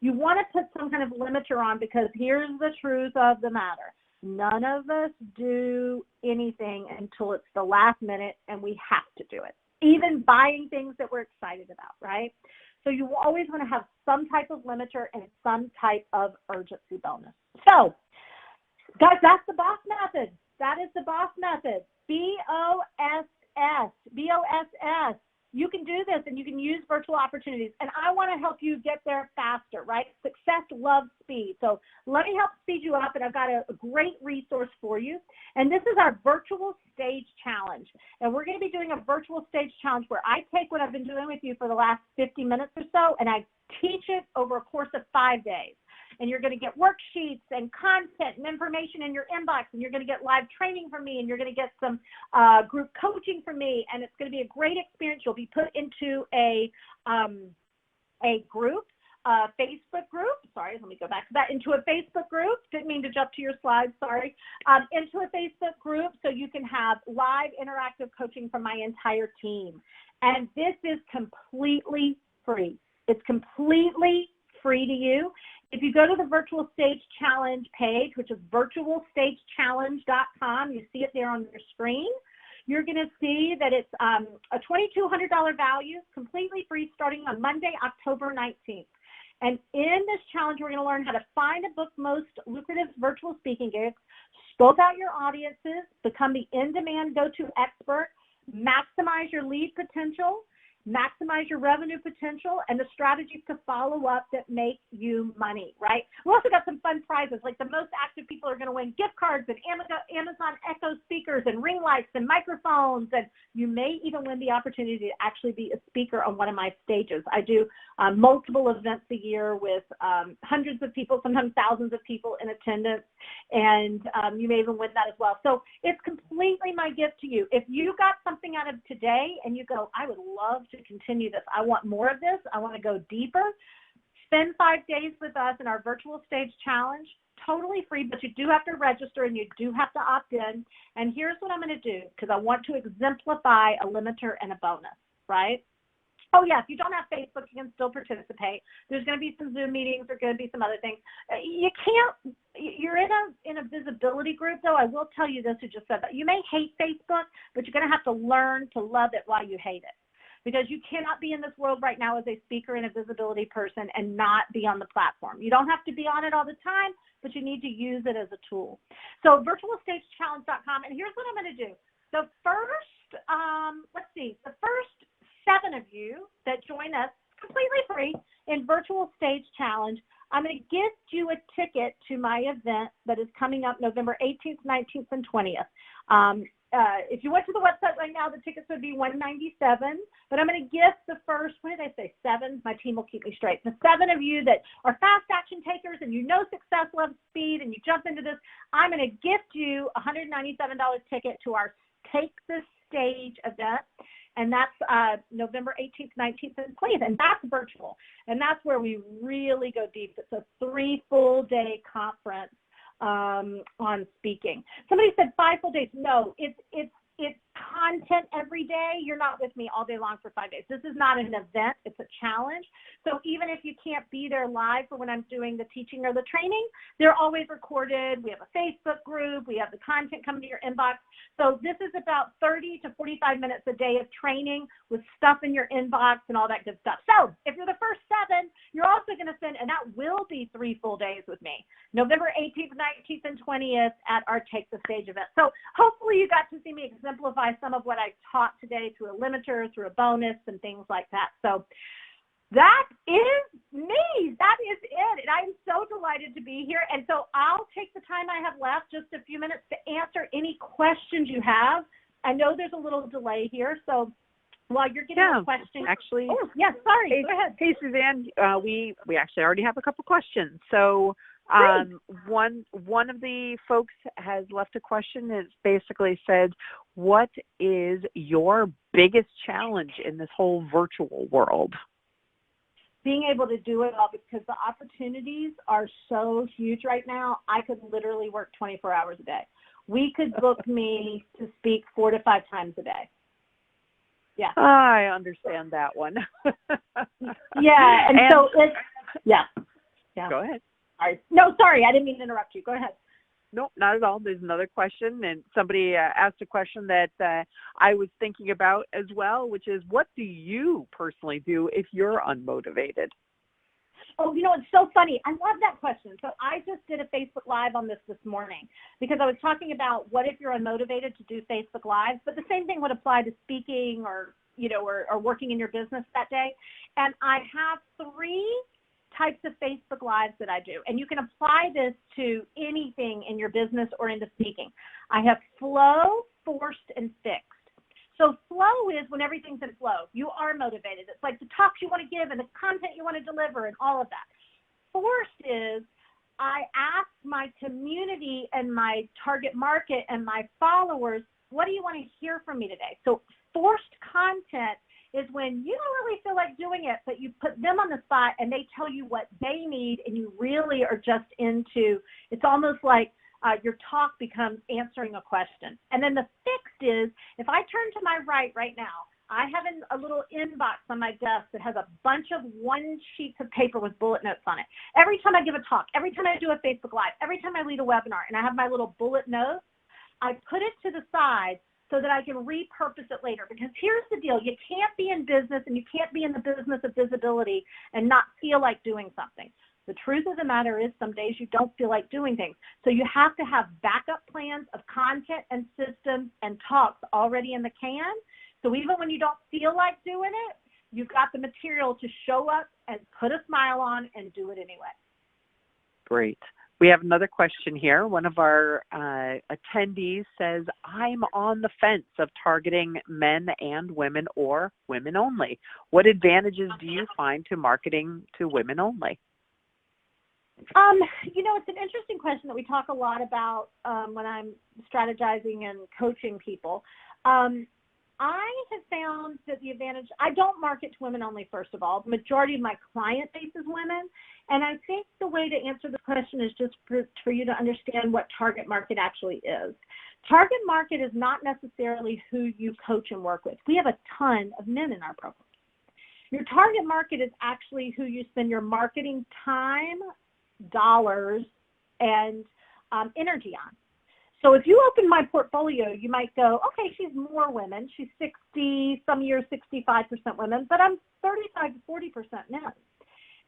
You want to put some kind of limiter on, because here's the truth of the matter. None of us do anything until it's the last minute, and we have to do it. Even buying things that we're excited about, right? So you always want to have some type of limiter and some type of urgency bonus. So, guys, that's the BOSS method. That is the BOSS method. BOSS. BOSS. You can do this, and you can use virtual opportunities. And I want to help you get there faster, right? Success loves speed. So let me help speed you up, and I've got a great resource for you. And this is our virtual stage challenge. And we're going to be doing a virtual stage challenge where I take what I've been doing with you for the last 50 minutes or so, and I teach it over a course of 5 days. And you're going to get worksheets and content and information in your inbox, and you're going to get live training from me, and you're going to get some group coaching from me, and it's going to be a great experience. You'll be put into a group Facebook group. Sorry, let me go back to that. Into a Facebook group. Didn't mean to jump to your slides, sorry. Into a Facebook group so you can have live interactive coaching from my entire team. And this is completely free. It's completely free to you. If you go to the Virtual Stage Challenge page, which is virtualstagechallenge.com, you see it there on your screen, you're going to see that it's a $2,200 value, completely free, starting on Monday, October 19th. And in this challenge, we're going to learn how to find and book most lucrative virtual speaking gigs, scope out your audiences, become the in-demand go-to expert, maximize your lead potential, maximize your revenue potential, and the strategies to follow up that make you money, right? We also got some fun prizes, like the most active people are going to win gift cards and Amazon Echo speakers and ring lights and microphones, and you may even win the opportunity to actually be a speaker on one of my stages. I do multiple events a year with hundreds of people, sometimes thousands of people in attendance, and you may even win that as well. So it's completely my gift to you. If you got something out of today and you go, I would love to continue this, I want more of this, I want to go deeper, spend 5 days with us in our Virtual Stage Challenge, totally free, but you do have to register and you do have to opt in. And here's what I'm going to do, because I want to exemplify a limiter and a bonus, right? Oh, yeah, if you don't have Facebook, you can still participate. There's going to be some Zoom meetings. There's going to be some other things. You can't, you're in a visibility group, though. I will tell you this, who just said that. You may hate Facebook, but you're going to have to learn to love it while you hate it. Because you cannot be in this world right now as a speaker and a visibility person and not be on the platform. You don't have to be on it all the time, but you need to use it as a tool. So virtualstagechallenge.com, and here's what I'm going to do. The first, the first 7 of you that join us completely free in Virtual Stage Challenge, I'm going to gift you a ticket to my event that is coming up November 18th, 19th, and 20th. If you went to the website right now, the tickets would be $197, but I'm going to gift the first, what did I say, 7? My team will keep me straight. The 7 of you that are fast action takers and you know success loves speed and you jump into this, I'm going to gift you a $197 ticket to our Take the Stage event. And that's November 18th, 19th, and 20th, and that's virtual. And that's where we really go deep. It's a 3 full-day conference on speaking. Somebody said 5 full days. No, it's content every day. You're not with me all day long for 5 days. This is not an event. It's a challenge. So even if you can't be there live for when I'm doing the teaching or the training, they're always recorded. We have a Facebook group. We have the content coming to your inbox. So this is about 30 to 45 minutes a day of training with stuff in your inbox and all that good stuff. So if you're the first 7, you're also going to spend, and that will be 3 full days with me, November 18th, 19th, and 20th at our Take the Stage event. So hopefully you got to see me exemplify some of what I taught today through a limiter, through a bonus, and things like that. So that is me. That is it. And I'm so delighted to be here. And so I'll take the time I have left, just a few minutes, to answer any questions you have. I know there's a little delay here, so while you're getting a question. Actually. Oh, yes, sorry. Hey, go ahead. Hey, Suzanne, we actually already have a couple questions. So one of the folks has left a question that basically said, what is your biggest challenge in this whole virtual world? Being able to do it all, because the opportunities are so huge right now. I could literally work 24 hours a day. We could book me to speak 4 to 5 times a day. Yeah. I understand that one. Yeah. And so it's, yeah. Go ahead. No, sorry. I didn't mean to interrupt you. Go ahead. Nope, not at all. There's another question, and somebody asked a question that I was thinking about as well, which is, what do you personally do if you're unmotivated? Oh, you know, it's so funny. I love that question. So I just did a Facebook Live on this morning because I was talking about what if you're unmotivated to do Facebook Lives, but the same thing would apply to speaking or, you know, or working in your business that day. And I have 3 types of Facebook Lives that I do. And you can apply this to anything in your business or into speaking. I have flow, forced, and fixed. So flow is when everything's in flow. You are motivated. It's like the talks you want to give and the content you want to deliver and all of that. Forced is I ask my community and my target market and my followers, what do you want to hear from me today? So forced content is when you don't really feel like doing it, but you put them on the spot and they tell you what they need, and you really are just into, it's almost like your talk becomes answering a question. And then the fixed is, if I turn to my right now, I have a little inbox on my desk that has a bunch of one sheets of paper with bullet notes on it. Every time I give a talk, every time I do a Facebook Live, every time I lead a webinar, and I have my little bullet notes, I put it to the side so that I can repurpose it later. Because here's the deal. You can't be in business, and you can't be in the business of visibility and not feel like doing something. The truth of the matter is some days you don't feel like doing things. So you have to have backup plans of content and systems and talks already in the can. So even when you don't feel like doing it, you've got the material to show up and put a smile on and do it anyway. Great. We have another question here. One of our attendees says, I'm on the fence of targeting men and women or women only. What advantages do you find to marketing to women only? It's an interesting question that we talk a lot about when I'm strategizing and coaching people. I have found that the advantage, I don't market to women only, first of all. The majority of my client base is women. And I think the way to answer the question is just for you to understand what target market actually is. Target market is not necessarily who you coach and work with. We have a ton of men in our program. Your target market is actually who you spend your marketing time, dollars, and energy on. So if you open my portfolio, you might go, okay, she's more women. She's 60, some years 65% women, but I'm 35 to 40% men.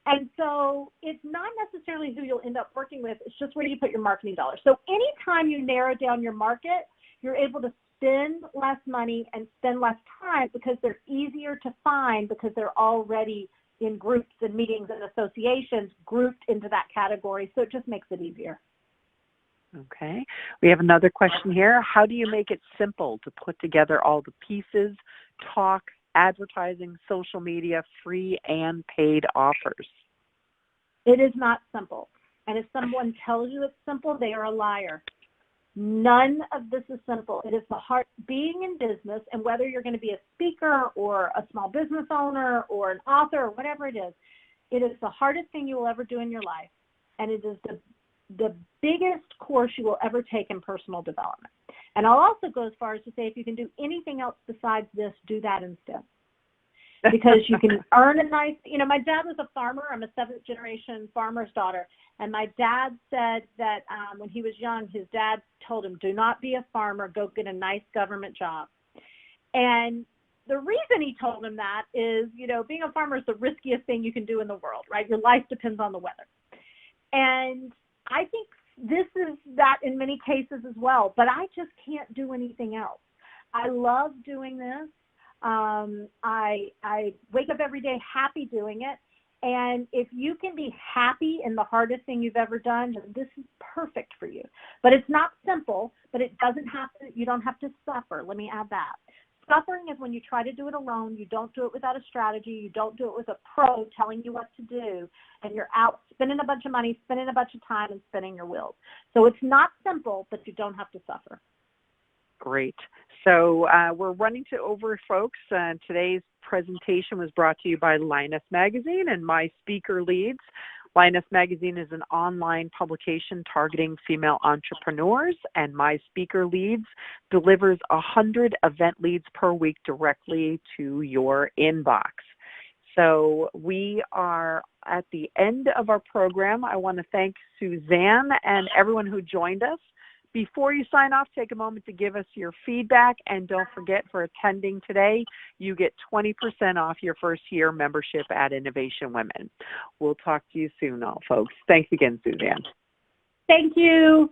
And so it's not necessarily who you'll end up working with. It's just where do you put your marketing dollars. So anytime you narrow down your market, you're able to spend less money and spend less time because they're easier to find because they're already in groups and meetings and associations grouped into that category. So it just makes it easier. Okay. We have another question here. How do you make it simple to put together all the pieces, talk, advertising, social media, free and paid offers? It is not simple. And if someone tells you it's simple, they are a liar. None of this is simple. It is the heart being in business, and whether you're going to be a speaker or a small business owner or an author or whatever it is the hardest thing you will ever do in your life. And it is the biggest course you will ever take in personal development. And I'll also go as far as to say, if you can do anything else besides this, do that instead. Because you can earn a nice, my dad was a farmer. I'm a 7th generation farmer's daughter. And my dad said that when he was young, his dad told him, do not be a farmer, go get a nice government job. And the reason he told him that is, being a farmer is the riskiest thing you can do in the world, right? Your life depends on the weather. And I think this is that in many cases as well, but I just can't do anything else. I love doing this. I wake up every day happy doing it. And if you can be happy in the hardest thing you've ever done, then this is perfect for you. But it's not simple, but it doesn't have to, you don't have to suffer. Let me add that. Suffering is when you try to do it alone. You don't do it without a strategy. You don't do it with a pro telling you what to do. And you're out spending a bunch of money, spending a bunch of time, and spinning your wheels. So it's not simple, but you don't have to suffer. Great. So we're running to over, folks. Today's presentation was brought to you by Linus Magazine and My Speaker Leads. Linus Magazine is an online publication targeting female entrepreneurs, and My Speaker Leads delivers 100 event leads per week directly to your inbox. So we are at the end of our program. I want to thank Suzanne and everyone who joined us. Before you sign off, take a moment to give us your feedback, and don't forget, for attending today, you get 20% off your first year membership at Innovation Women. We'll talk to you soon, all folks. Thanks again, Suzanne. Thank you.